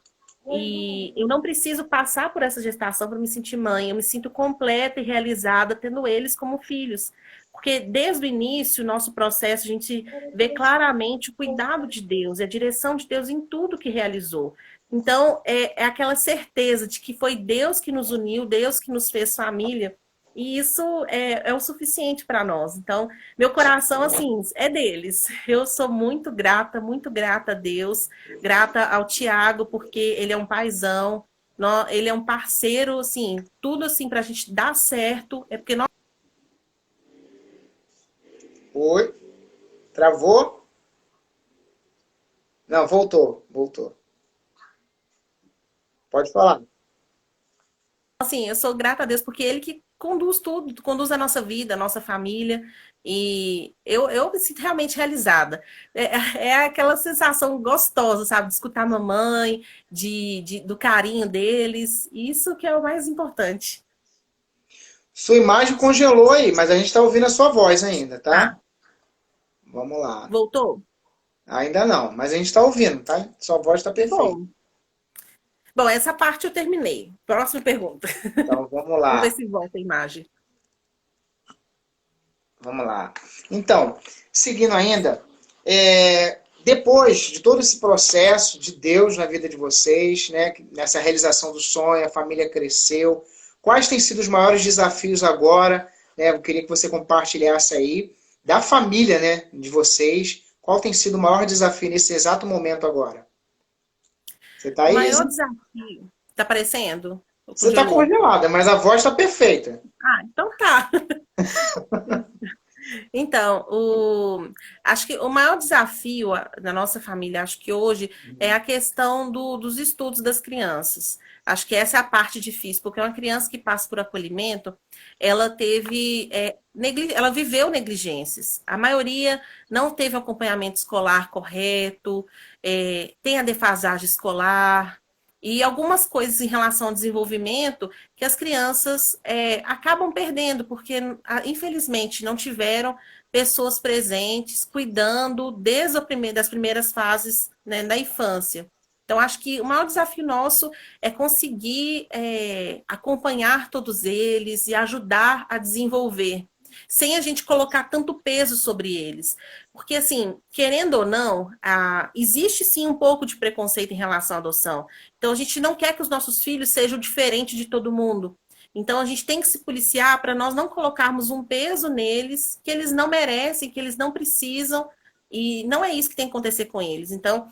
E eu não preciso passar por essa gestação para me sentir mãe. Eu me sinto completa e realizada tendo eles como filhos. Porque desde o início, nosso processo, a gente vê claramente o cuidado de Deus, a direção de Deus em tudo que realizou. Então, é aquela certeza de que foi Deus que nos uniu, Deus que nos fez família. E isso é o suficiente para nós. Então, meu coração, assim, é deles. Eu sou muito grata a Deus, grata ao Tiago, porque ele é um paizão, ele é um parceiro, assim, tudo assim para a gente dar certo, é porque nós... Oi? Travou? Não, voltou. Pode falar. Assim, eu sou grata a Deus, porque ele que conduz tudo, conduz a nossa vida, a nossa família, e eu me sinto realmente realizada. É aquela sensação gostosa, sabe? De escutar a mamãe, do carinho deles, isso que é o mais importante. Sua imagem congelou aí, mas a gente está ouvindo a sua voz ainda, tá? Vamos lá. Voltou? Ainda não, mas a gente está ouvindo, tá? Sua voz está perfeita. Bom, essa parte eu terminei. Próxima pergunta. Então, vamos lá. Vamos ver se volta a imagem. Vamos lá. Então, seguindo ainda, depois de todo esse processo de Deus na vida de vocês, né, nessa realização do sonho, a família cresceu, quais têm sido os maiores desafios agora? Né, eu queria que você compartilhasse aí, da família, né, de vocês, qual tem sido o maior desafio nesse exato momento agora? Você tá aí? O maior desafio... Tá aparecendo? Você está congelada, mas a voz está perfeita. Ah, então tá. Então, acho que o maior desafio da nossa família, acho que hoje, é a questão dos estudos das crianças. Acho que essa é a parte difícil, porque uma criança que passa por acolhimento, ela ela viveu negligências. A maioria não teve acompanhamento escolar correto, tem a defasagem escolar, e algumas coisas em relação ao desenvolvimento que as crianças acabam perdendo, porque, infelizmente, não tiveram pessoas presentes cuidando desde das primeiras fases, né, da infância. Então, acho que o maior desafio nosso é conseguir acompanhar todos eles e ajudar a desenvolver, sem a gente colocar tanto peso sobre eles. Porque, assim, querendo ou não, existe sim um pouco de preconceito em relação à adoção. Então, a gente não quer que os nossos filhos sejam diferentes de todo mundo. Então a gente tem que se policiar para nós não colocarmos um peso neles que eles não merecem, que eles não precisam, e não é isso que tem que acontecer com eles. Então,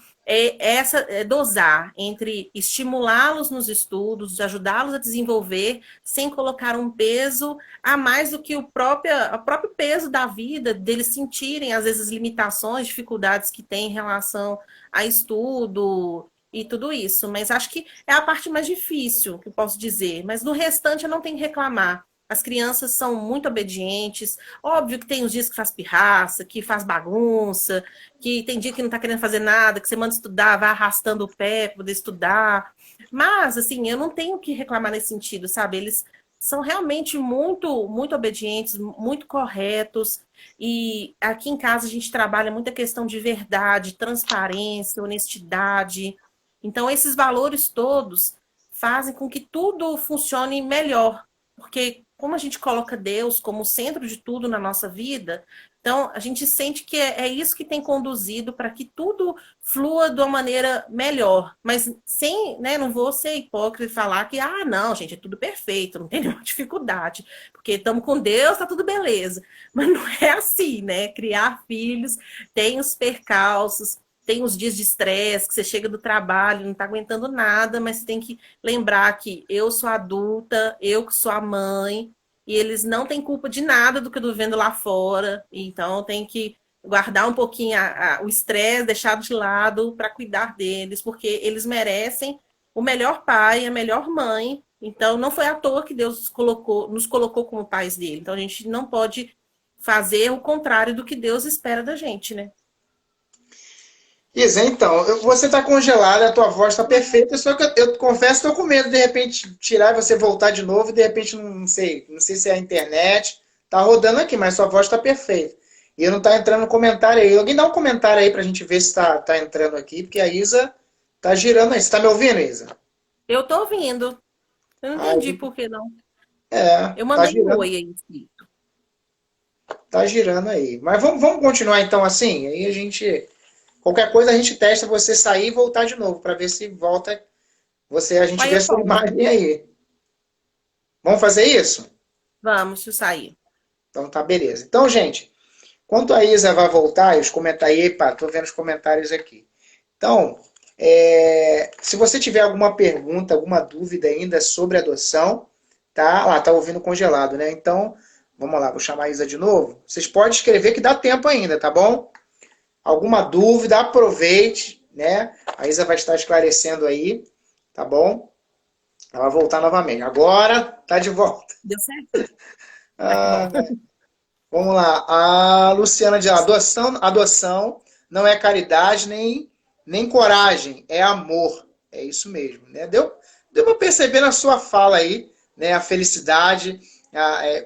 dosar entre estimulá-los nos estudos, ajudá-los a desenvolver, sem colocar um peso a mais do que o próprio peso da vida, deles sentirem, às vezes, limitações, dificuldades que têm em relação a estudo e tudo isso. Mas acho que é a parte mais difícil, que eu posso dizer. Mas no restante eu não tenho que reclamar. As crianças são muito obedientes. Óbvio que tem os dias que faz pirraça, que faz bagunça, que tem dia que não está querendo fazer nada, que você manda estudar, vai arrastando o pé para poder estudar. Mas, assim, eu não tenho que reclamar nesse sentido, sabe? Eles são realmente muito, muito obedientes, muito corretos. E aqui em casa a gente trabalha muita questão de verdade, transparência, honestidade. Então, esses valores todos fazem com que tudo funcione melhor. Porque como a gente coloca Deus como centro de tudo na nossa vida, então a gente sente que é isso que tem conduzido para que tudo flua de uma maneira melhor. Mas sem, né, não vou ser hipócrita e falar que, não, gente, é tudo perfeito, não tem nenhuma dificuldade, porque estamos com Deus, tá tudo beleza. Mas não é assim, né? Criar filhos tem os percalços, tem os dias de estresse, que você chega do trabalho, não está aguentando nada, mas você tem que lembrar que eu sou adulta, eu que sou a mãe, e eles não têm culpa de nada do que eu tô vendo lá fora. Então, tem que guardar um pouquinho o estresse, deixar de lado para cuidar deles, porque eles merecem o melhor pai, a melhor mãe. Então, não foi à toa que Deus nos colocou como pais dele. Então, a gente não pode fazer o contrário do que Deus espera da gente, né? Isa, então, você está congelada, a tua voz está perfeita, só que eu confesso que estou com medo de repente tirar e você voltar de novo, e de repente não sei se é a internet, tá rodando aqui, mas sua voz está perfeita. E não está entrando no comentário aí. Alguém dá um comentário aí para a gente ver se tá entrando aqui, porque a Isa tá girando aí. Você está me ouvindo, Isa? Eu tô ouvindo. Eu não entendi Aí, por que não. Eu tá mandei um girando, oi aí. tá girando aí. Mas vamos continuar então assim? Aí a gente, qualquer coisa a gente testa você sair e voltar de novo, para ver se volta, a gente Aí vê a eu sua volto. imagem aí. Vamos fazer isso? Vamos, deixa eu sair. Então tá, beleza. Então, gente, enquanto a Isa vai voltar, os comentários aí, pá, tô vendo os comentários aqui. Então, se você tiver alguma pergunta, alguma dúvida ainda sobre adoção, tá? Lá, tá ouvindo congelado, né? Então, vamos lá, vou chamar a Isa de novo. Vocês podem escrever que dá tempo ainda, tá bom? Alguma dúvida, aproveite, né? A Isa vai estar esclarecendo aí, tá bom? Ela vai voltar novamente. Agora, tá de volta. Deu certo? Ah, que Ah, bom. vamos lá. A Luciana diz: adoção não é caridade nem coragem, é amor. É isso mesmo, né? Deu para perceber na sua fala aí, né? A felicidade,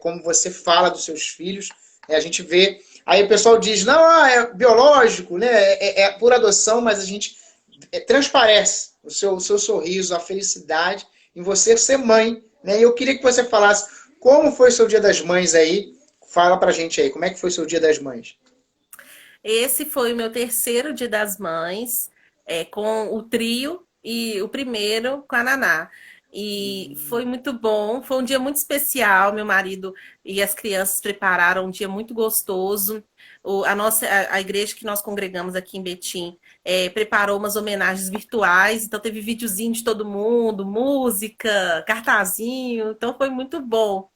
como você fala dos seus filhos. A gente vê. Aí o pessoal diz: não, é biológico, né? É por adoção, mas a gente transparece o seu sorriso, a felicidade em você ser mãe, né? E eu queria que você falasse como foi o seu Dia das Mães aí. Fala pra gente aí, como é que foi o seu Dia das Mães? Esse foi o meu terceiro Dia das Mães, com o trio e o primeiro com a Naná. E foi muito bom, foi um dia muito especial. Meu marido e as crianças prepararam um dia muito gostoso. A igreja que nós congregamos aqui em Betim preparou umas homenagens virtuais, então teve videozinho de todo mundo, música, cartazinho, então foi muito bom.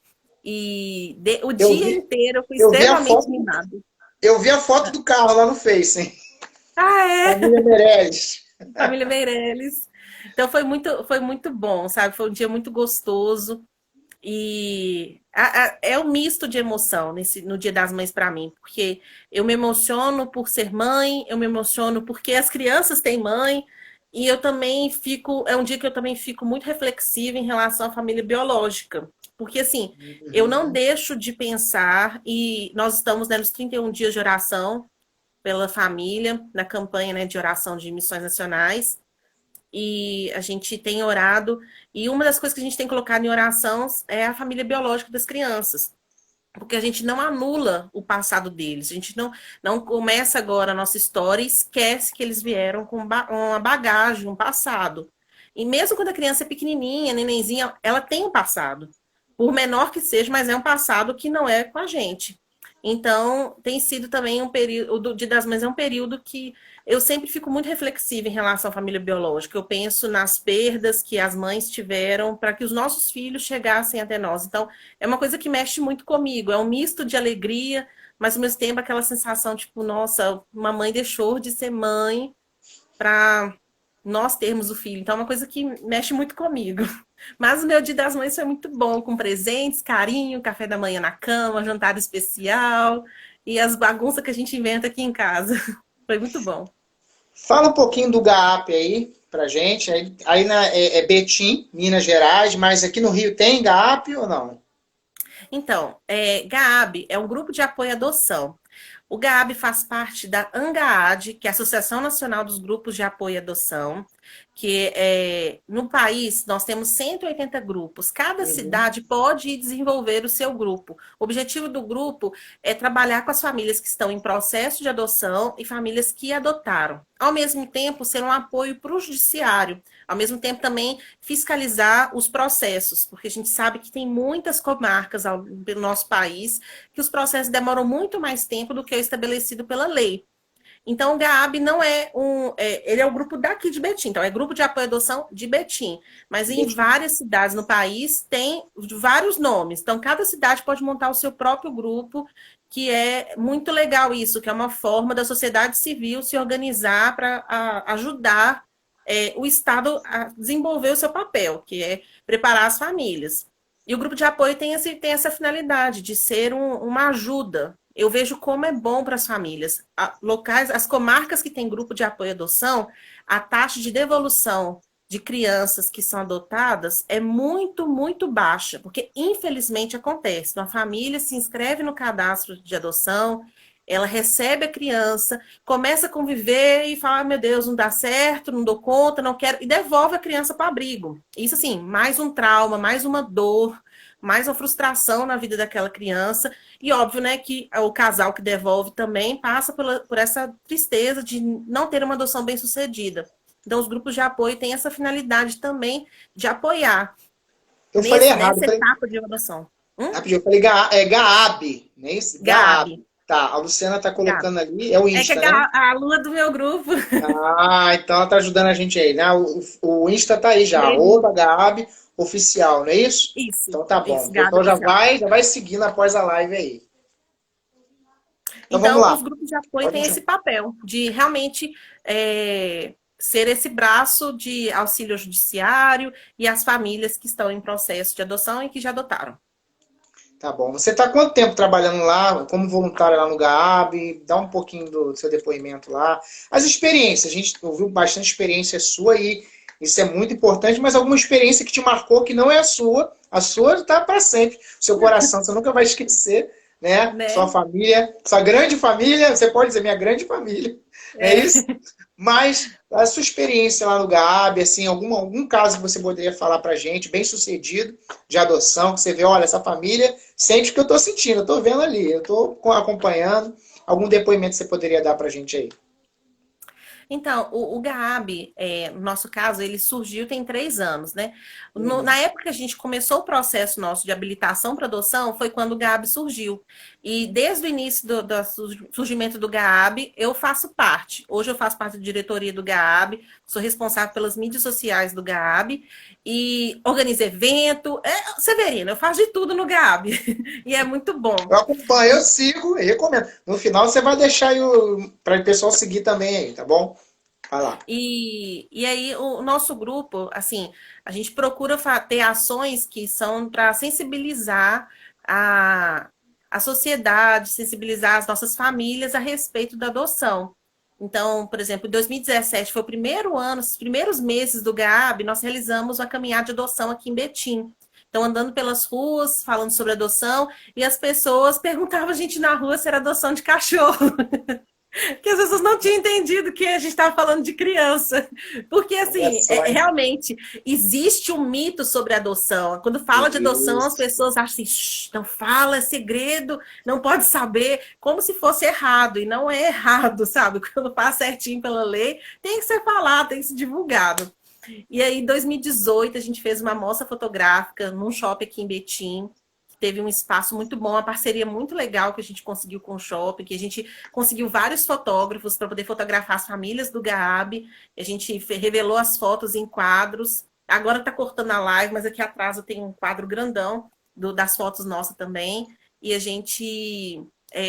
E o Eu dia vi, inteiro eu fui eu vi a extremamente foto, mimada. eu vi a foto do carro lá no Face, hein? Ah, é? Família Meirelles. Família Meirelles. Então foi muito bom, sabe? Foi um dia muito gostoso. E é um misto de emoção no Dia das Mães para mim, porque eu me emociono por ser mãe, eu me emociono porque as crianças têm mãe, e eu também é um dia que eu também fico muito reflexiva em relação à família biológica. Porque assim, eu não Uhum. deixo de pensar, e nós estamos, né, nos 31 dias de oração pela família, na campanha, né, de oração de missões nacionais, e a gente tem orado, e uma das coisas que a gente tem colocado em oração é a família biológica das crianças, porque a gente não anula o passado deles, a gente não começa agora a nossa história e esquece que eles vieram com uma bagagem, um passado. E mesmo quando a criança é pequenininha, nenenzinha, ela tem um passado. por menor que seja, mas é um passado que não é com a gente. Então, tem sido também um período, o Dia das Mães é um período que eu sempre fico muito reflexiva em relação à família biológica. Eu penso nas perdas que as mães tiveram para que os nossos filhos chegassem até nós. Então, é uma coisa que mexe muito comigo. É um misto de alegria, mas ao mesmo tempo aquela sensação, tipo, nossa, uma mãe deixou de ser mãe para nós termos o filho. Então, é uma coisa que mexe muito comigo. Mas o meu Dia das Mães foi muito bom, com presentes, carinho, café da manhã na cama, jantar especial e as bagunças que a gente inventa aqui em casa. Foi muito bom. Fala um pouquinho do GAAP aí pra gente. É Betim, Minas Gerais, mas aqui no Rio tem GAAP ou não? Então, GAAB é um grupo de apoio à adoção. O GAAB faz parte da ANGAAD, que é a Associação Nacional dos Grupos de Apoio à Adoção, que no país nós temos 180 grupos. Cada Uhum. cidade pode desenvolver o seu grupo. O objetivo do grupo é trabalhar com as famílias que estão em processo de adoção e famílias que adotaram. Ao mesmo tempo, ser um apoio para o judiciário. Ao mesmo tempo, também fiscalizar os processos, porque a gente sabe que tem muitas comarcas pelo nosso país que os processos demoram muito mais tempo do que o estabelecido pela lei. Então, o GAAB não ele é o grupo daqui de Betim, então é Grupo de Apoio à Adoção de Betim. Mas em Betim. várias cidades no país tem vários nomes. Então, cada cidade pode montar o seu próprio grupo, que é muito legal isso, que é uma forma da sociedade civil se organizar para ajudar o Estado a desenvolver o seu papel, que é preparar as famílias. E o grupo de apoio tem essa finalidade de ser uma ajuda. Eu vejo como é bom para as famílias. Locais, as comarcas que têm grupo de apoio à adoção, a taxa de devolução de crianças que são adotadas é muito, muito baixa, porque infelizmente acontece. Uma família se inscreve no cadastro de adoção, ela recebe a criança, começa a conviver e fala: meu Deus, não dá certo, não dou conta, não quero, e devolve a criança para o abrigo. Isso, assim, mais um trauma, mais uma dor, mais uma frustração na vida daquela criança. E óbvio, né, que o casal que devolve também passa por essa tristeza de não ter uma adoção bem-sucedida. Então, os grupos de apoio têm essa finalidade também de apoiar Eu falei errado. nessa etapa de adoção. Rapidinho, eu falei Gaab, não é isso? Gaab. Gabi, Tá, a Luciana tá Gabi. colocando ali, é o É que Insta, é né? a Lua do meu grupo. Ah, então ela tá ajudando a gente aí, né? O Insta tá aí já, Mesmo. Gaab oficial, não é isso? Isso, Então tá bom. isso, Gabi Então oficial. já vai seguindo após a live aí. Então vamos Então, os lá. grupos de apoio Pode têm continuar. esse papel de realmente ser esse braço de auxílio ao judiciário e às famílias que estão em processo de adoção e que já adotaram. Tá bom. Você tá há quanto tempo trabalhando lá, como voluntária lá no Gaab? Dá um pouquinho do seu depoimento lá. As experiências, a gente ouviu bastante experiência sua aí, isso é muito importante, mas alguma experiência que te marcou que não é a sua está para sempre. Seu coração, você nunca vai esquecer, né? Sua Né? família, sua grande família, você pode dizer minha grande família, não é É. isso? Mas a sua experiência lá no Gaab, assim, algum caso que você poderia falar pra gente, bem sucedido, de adoção, que você vê, olha, essa família sente o que eu estou sentindo, eu estou vendo ali, eu estou acompanhando. Algum depoimento que você poderia dar pra gente aí? Então, o GAAB, no nosso caso, ele surgiu tem 3 anos, né? Uhum. Na época que a gente começou o processo nosso de habilitação para adoção, foi quando o GAAB surgiu. E desde o início do surgimento do GAAB, eu faço parte. Hoje eu faço parte da diretoria do GAAB, sou responsável pelas mídias sociais do GAAB e organizo evento. Severina, eu faço de tudo no GAAB. E é muito bom. Eu acompanho, eu sigo e recomendo. No final você vai deixar aí para o pessoal seguir também aí, tá bom? Vai lá. E aí, o nosso grupo, assim, a gente procura ter ações que são para sensibilizar a, a sociedade, sensibilizar as nossas famílias a respeito da adoção. Então, por exemplo, em 2017 foi o primeiro ano, os primeiros meses do GAAB, nós realizamos uma caminhada de adoção aqui em Betim. Então, andando pelas ruas, falando sobre adoção, e as pessoas perguntavam a gente na rua se era adoção de cachorro. Que as pessoas não tinham entendido que a gente estava falando de criança. Porque, Olha assim, só, hein? realmente existe um mito sobre adoção. Quando fala de adoção, as Isso. pessoas acham assim: "Shh, não fala, é segredo, não pode saber", como se fosse errado. E não é errado, sabe? Quando faz certinho pela lei, tem que ser falado, tem que ser divulgado. E aí, em 2018, a gente fez uma mostra fotográfica num shopping aqui em Betim. Teve um espaço muito bom, uma parceria muito legal que a gente conseguiu com o shopping, que a gente conseguiu vários fotógrafos para poder fotografar as famílias do Gaab. A gente revelou as fotos em quadros. Agora está cortando a live, mas aqui atrás eu tenho um quadro grandão das fotos nossas também. E a gente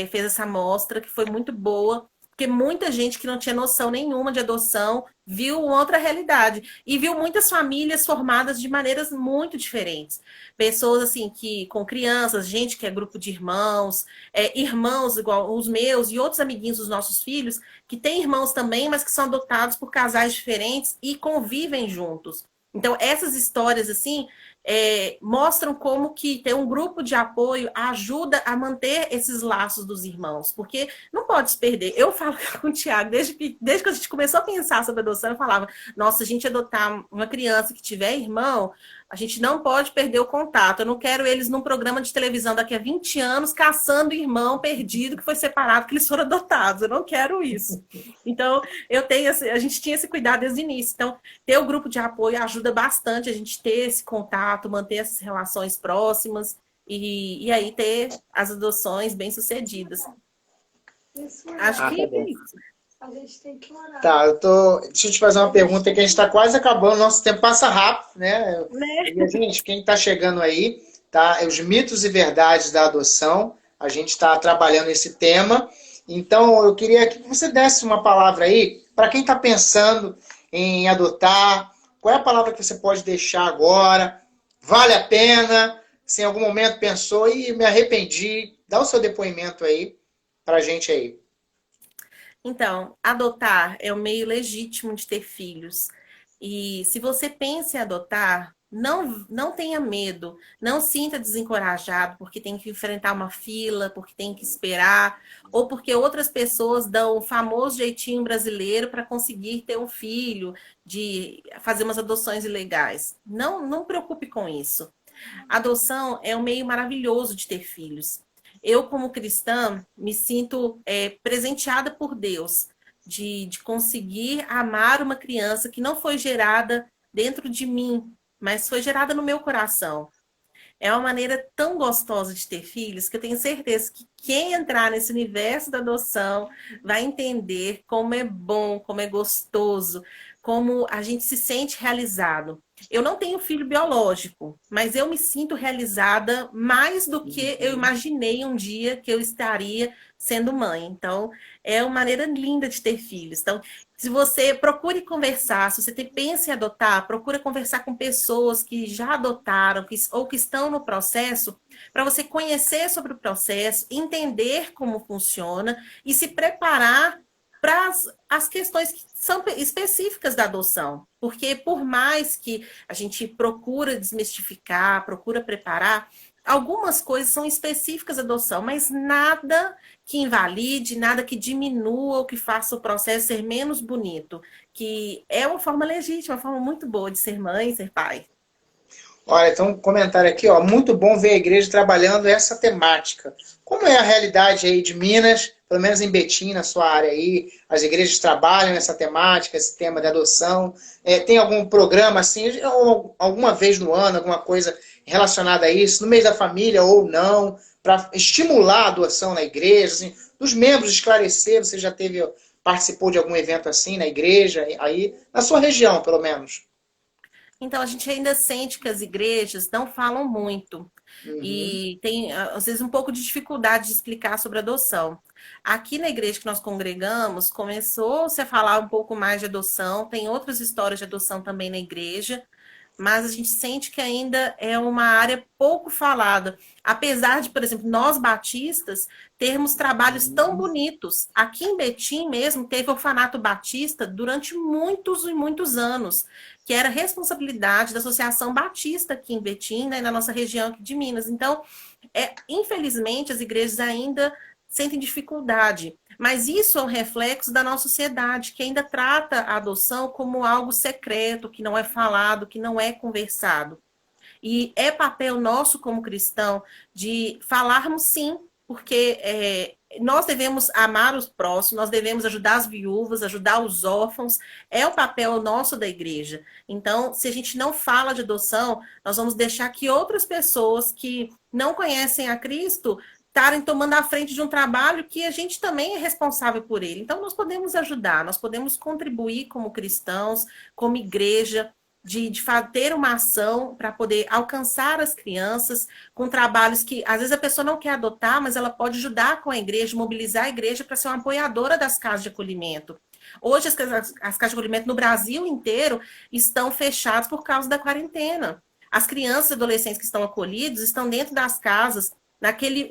fez essa mostra que foi muito boa, porque muita gente que não tinha noção nenhuma de adoção viu outra realidade e viu muitas famílias formadas de maneiras muito diferentes. Pessoas assim que com crianças, gente que é grupo de irmãos, irmãos igual os meus e outros amiguinhos dos nossos filhos, que têm irmãos também, mas que são adotados por casais diferentes e convivem juntos. Então, essas histórias, assim, mostram como que ter um grupo de apoio ajuda a manter esses laços dos irmãos, porque não pode se perder. Eu falo com o Tiago, desde que a gente começou a pensar sobre adoção, eu falava, nossa, se a gente adotar uma criança que tiver irmão, a gente não pode perder o contato. Eu não quero eles num programa de televisão daqui a 20 anos caçando irmão perdido que foi separado, que eles foram adotados. Eu não quero isso. Então, a gente tinha esse cuidado desde o início. Então, ter o grupo de apoio ajuda bastante a gente ter esse contato, manter essas relações próximas e aí ter as adoções bem-sucedidas. Acho que é isso. A gente tem que orar. Tá, deixa eu te fazer uma pergunta que a gente está quase acabando, nosso tempo passa rápido, né? E, gente, quem está chegando aí, tá? Os mitos e verdades da adoção, a gente está trabalhando esse tema. Então, eu queria que você desse uma palavra aí para quem está pensando em adotar. Qual é a palavra que você pode deixar agora? Vale a pena? Se em algum momento pensou e me arrependi, dá o seu depoimento aí para a gente aí. Então, adotar é um meio legítimo de ter filhos. E se você pensa em adotar, não tenha medo, não sinta desencorajado porque tem que enfrentar uma fila, porque tem que esperar, ou porque outras pessoas dão o famoso jeitinho brasileiro para conseguir ter um filho, de fazer umas adoções ilegais. Não preocupe com isso. Adoção é um meio maravilhoso de ter filhos. Eu, como cristã, me sinto presenteada por Deus de conseguir amar uma criança que não foi gerada dentro de mim, mas foi gerada no meu coração. É uma maneira tão gostosa de ter filhos que eu tenho certeza que quem entrar nesse universo da adoção vai entender como é bom, como é gostoso, como a gente se sente realizado. Eu não tenho filho biológico, mas eu me sinto realizada mais do que eu imaginei um dia que eu estaria sendo mãe. Então, é uma maneira linda de ter filhos. Então, se você procure conversar, se você pensa em adotar, procura conversar com pessoas que já adotaram ou que estão no processo, para você conhecer sobre o processo, entender como funciona e se preparar para as questões que são específicas da adoção. Porque por mais que a gente procura desmistificar, procura preparar, algumas coisas são específicas da adoção, mas nada que invalide, nada que diminua ou que faça o processo ser menos bonito. Que é uma forma legítima, uma forma muito boa de ser mãe e ser pai. Olha, então um comentário aqui, ó. Muito bom ver a igreja trabalhando essa temática. Como é a realidade aí de Minas, pelo menos em Betim, na sua área aí? As igrejas trabalham essa temática, esse tema de adoção? Tem algum programa assim, ou alguma vez no ano, alguma coisa relacionada a isso, no mês da família ou não, para estimular a adoção na igreja, assim, dos membros esclarecer, você já participou de algum evento assim na igreja, aí, na sua região, pelo menos? Então, a gente ainda sente que as igrejas não falam muito. Uhum. E tem, às vezes, um pouco de dificuldade de explicar sobre adoção. Aqui na igreja que nós congregamos, começou-se a falar um pouco mais de adoção. Tem outras histórias de adoção também na igreja. Mas a gente sente que ainda é uma área pouco falada. Apesar de, por exemplo, nós batistas termos trabalhos tão bonitos. Aqui em Betim mesmo teve orfanato batista durante muitos e muitos anos, que era responsabilidade da Associação Batista aqui em Betim, né, na nossa região aqui de Minas. Então, infelizmente, as igrejas ainda sentem dificuldade. Mas isso é um reflexo da nossa sociedade, que ainda trata a adoção como algo secreto, que não é falado, que não é conversado. E é papel nosso como cristão de falarmos sim, porque nós devemos amar os próximos, nós devemos ajudar as viúvas, ajudar os órfãos, é o papel nosso da igreja. Então, se a gente não fala de adoção, nós vamos deixar que outras pessoas que não conhecem a Cristo estarem tomando a frente de um trabalho que a gente também é responsável por ele. Então, nós podemos ajudar, nós podemos contribuir como cristãos, como igreja, de ter uma ação para poder alcançar as crianças com trabalhos que, às vezes, a pessoa não quer adotar, mas ela pode ajudar com a igreja, mobilizar a igreja para ser uma apoiadora das casas de acolhimento. Hoje, as casas de acolhimento no Brasil inteiro estão fechadas por causa da quarentena. As crianças e adolescentes que estão acolhidos estão dentro das casas,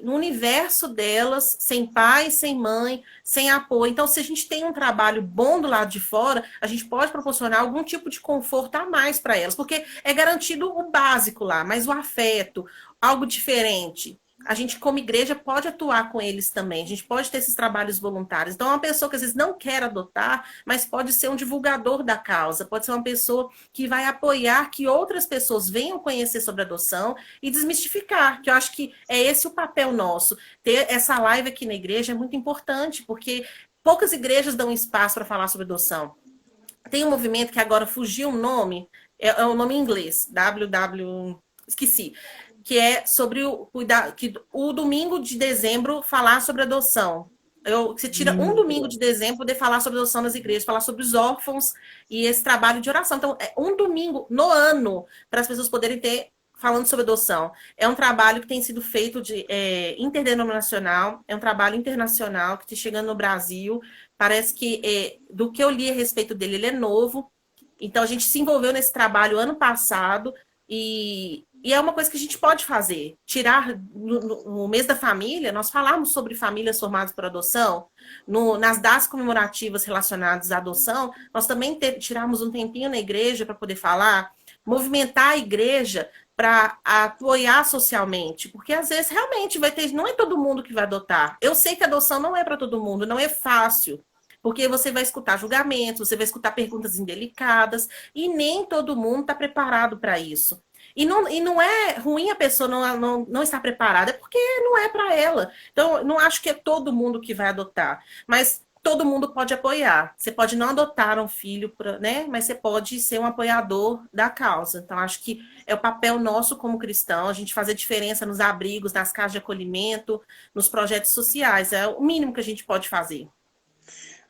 no universo delas, sem pai, sem mãe, sem apoio. Então, se a gente tem um trabalho bom do lado de fora, a gente pode proporcionar algum tipo de conforto a mais para elas, porque é garantido o básico lá, mas o afeto, algo diferente. A gente, como igreja, pode atuar com eles também. A gente pode ter esses trabalhos voluntários. Então, uma pessoa que às vezes não quer adotar, mas pode ser um divulgador da causa. Pode ser uma pessoa que vai apoiar que outras pessoas venham conhecer sobre adoção e desmistificar. Que eu acho que é esse o papel nosso. Ter essa live aqui na igreja é muito importante, porque poucas igrejas dão espaço para falar sobre adoção. Tem um movimento que agora fugiu um nome, é um nome em inglês, esqueci, que é sobre o domingo de dezembro falar sobre adoção. Você tira um domingo de dezembro poder falar sobre adoção nas igrejas, falar sobre os órfãos e esse trabalho de oração. Então, é um domingo no ano para as pessoas poderem ter falando sobre adoção. É um trabalho que tem sido feito interdenominacional, é um trabalho internacional que está chegando no Brasil. Parece que, do que eu li a respeito dele, ele é novo. Então, a gente se envolveu nesse trabalho ano passado e é uma coisa que a gente pode fazer. Tirar, no mês da família, nós falamos sobre famílias formadas por adoção. Nas datas comemorativas relacionadas à adoção, nós também tiramos um tempinho na igreja para poder falar, movimentar a igreja para apoiar socialmente. Porque, às vezes, realmente, não é todo mundo que vai adotar. Eu sei que a adoção não é para todo mundo, não é fácil. Porque você vai escutar julgamentos, você vai escutar perguntas indelicadas, e nem todo mundo está preparado para isso. E não é ruim a pessoa não estar preparada, é porque não é para ela. Então, não acho que é todo mundo que vai adotar, mas todo mundo pode apoiar. Você pode não adotar um filho, né? Mas você pode ser um apoiador da causa. Então, acho que é o papel nosso como cristão, a gente fazer diferença nos abrigos, nas casas de acolhimento, nos projetos sociais. É o mínimo que a gente pode fazer.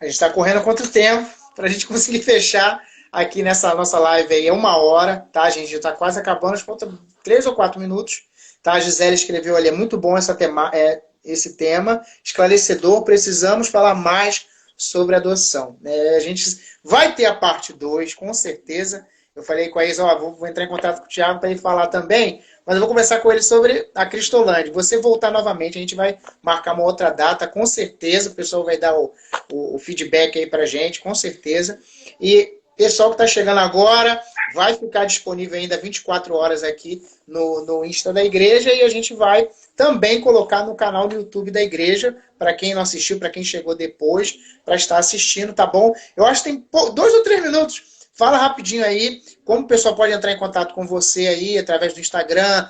A gente está correndo contra o tempo para a gente conseguir fechar aqui nessa nossa live aí. É 1 hora, tá, gente? Já está quase acabando, falta 3 ou 4 minutos. Tá? A Gisele escreveu ali, é muito bom esse tema, esclarecedor, precisamos falar mais sobre adoção. A gente vai ter a parte 2, com certeza. Eu falei com a Isa, vou entrar em contato com o Thiago para ele falar também, mas eu vou conversar com ele sobre a Cristolândia. Você voltar novamente, a gente vai marcar uma outra data, com certeza. O pessoal vai dar o feedback aí para a gente, com certeza. E pessoal que está chegando agora, vai ficar disponível ainda 24 horas aqui no Insta da igreja e a gente vai também colocar no canal do YouTube da igreja, para quem não assistiu, para quem chegou depois, para estar assistindo, tá bom? Eu acho que tem 2 ou 3 minutos. Fala rapidinho aí, como o pessoal pode entrar em contato com você aí, através do Instagram,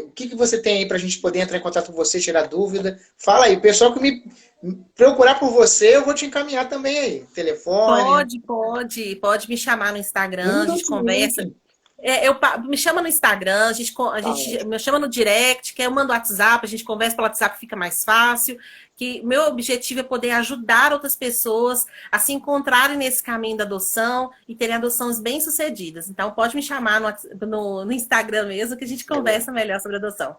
o que você tem aí para a gente poder entrar em contato com você, tirar dúvida. Fala aí, o pessoal que me procurar por você, eu vou te encaminhar também aí, telefone. Pode me chamar no Instagram, a gente conversa. Me chama no Instagram, a gente me chama no direct, que eu mando o WhatsApp, a gente conversa pelo WhatsApp, fica mais fácil. Que meu objetivo é poder ajudar outras pessoas a se encontrarem nesse caminho da adoção e terem adoções bem-sucedidas. Então, pode me chamar no Instagram mesmo, que a gente conversa melhor sobre adoção.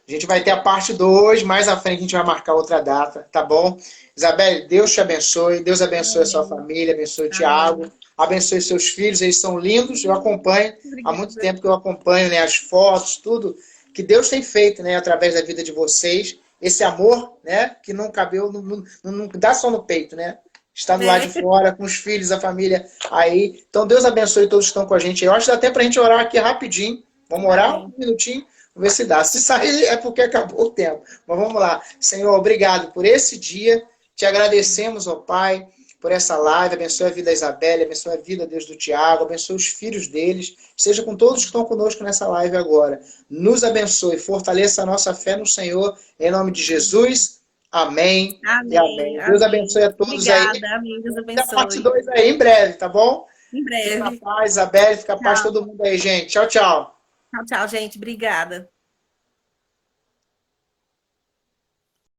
A gente vai ter a parte 2, mais à frente a gente vai marcar outra data, tá bom? Isabelle, Deus te abençoe, Deus abençoe a sua família, abençoe o Thiago, abençoe seus filhos, eles são lindos, eu acompanho, há muito tempo que eu acompanho, né, as fotos, tudo que Deus tem feito, né, através da vida de vocês, esse amor, né, que não cabeu, não dá só no peito, né, está do lado de fora, com os filhos, a família aí, então Deus abençoe todos que estão com a gente, eu acho que dá até pra gente orar aqui rapidinho, vamos orar um minutinho, vamos ver se dá, se sair é porque acabou o tempo, mas vamos lá, Senhor, obrigado por esse dia, te agradecemos, ó Pai, por essa live, abençoe a vida da Isabelle, abençoe a vida, Deus, do Thiago, abençoe os filhos deles, seja com todos que estão conosco nessa live agora. Nos abençoe, fortaleça a nossa fé no Senhor, em nome de Jesus. Amém e Amém, amém. Deus abençoe a todos aí. Obrigada, amém, Deus Da parte abençoe. 2 aí, em breve, tá bom? Em Fica na breve. paz, Isabelle, fica a paz Tchau, todo mundo aí, gente. Tchau, tchau. tchau, tchau, gente. Obrigada.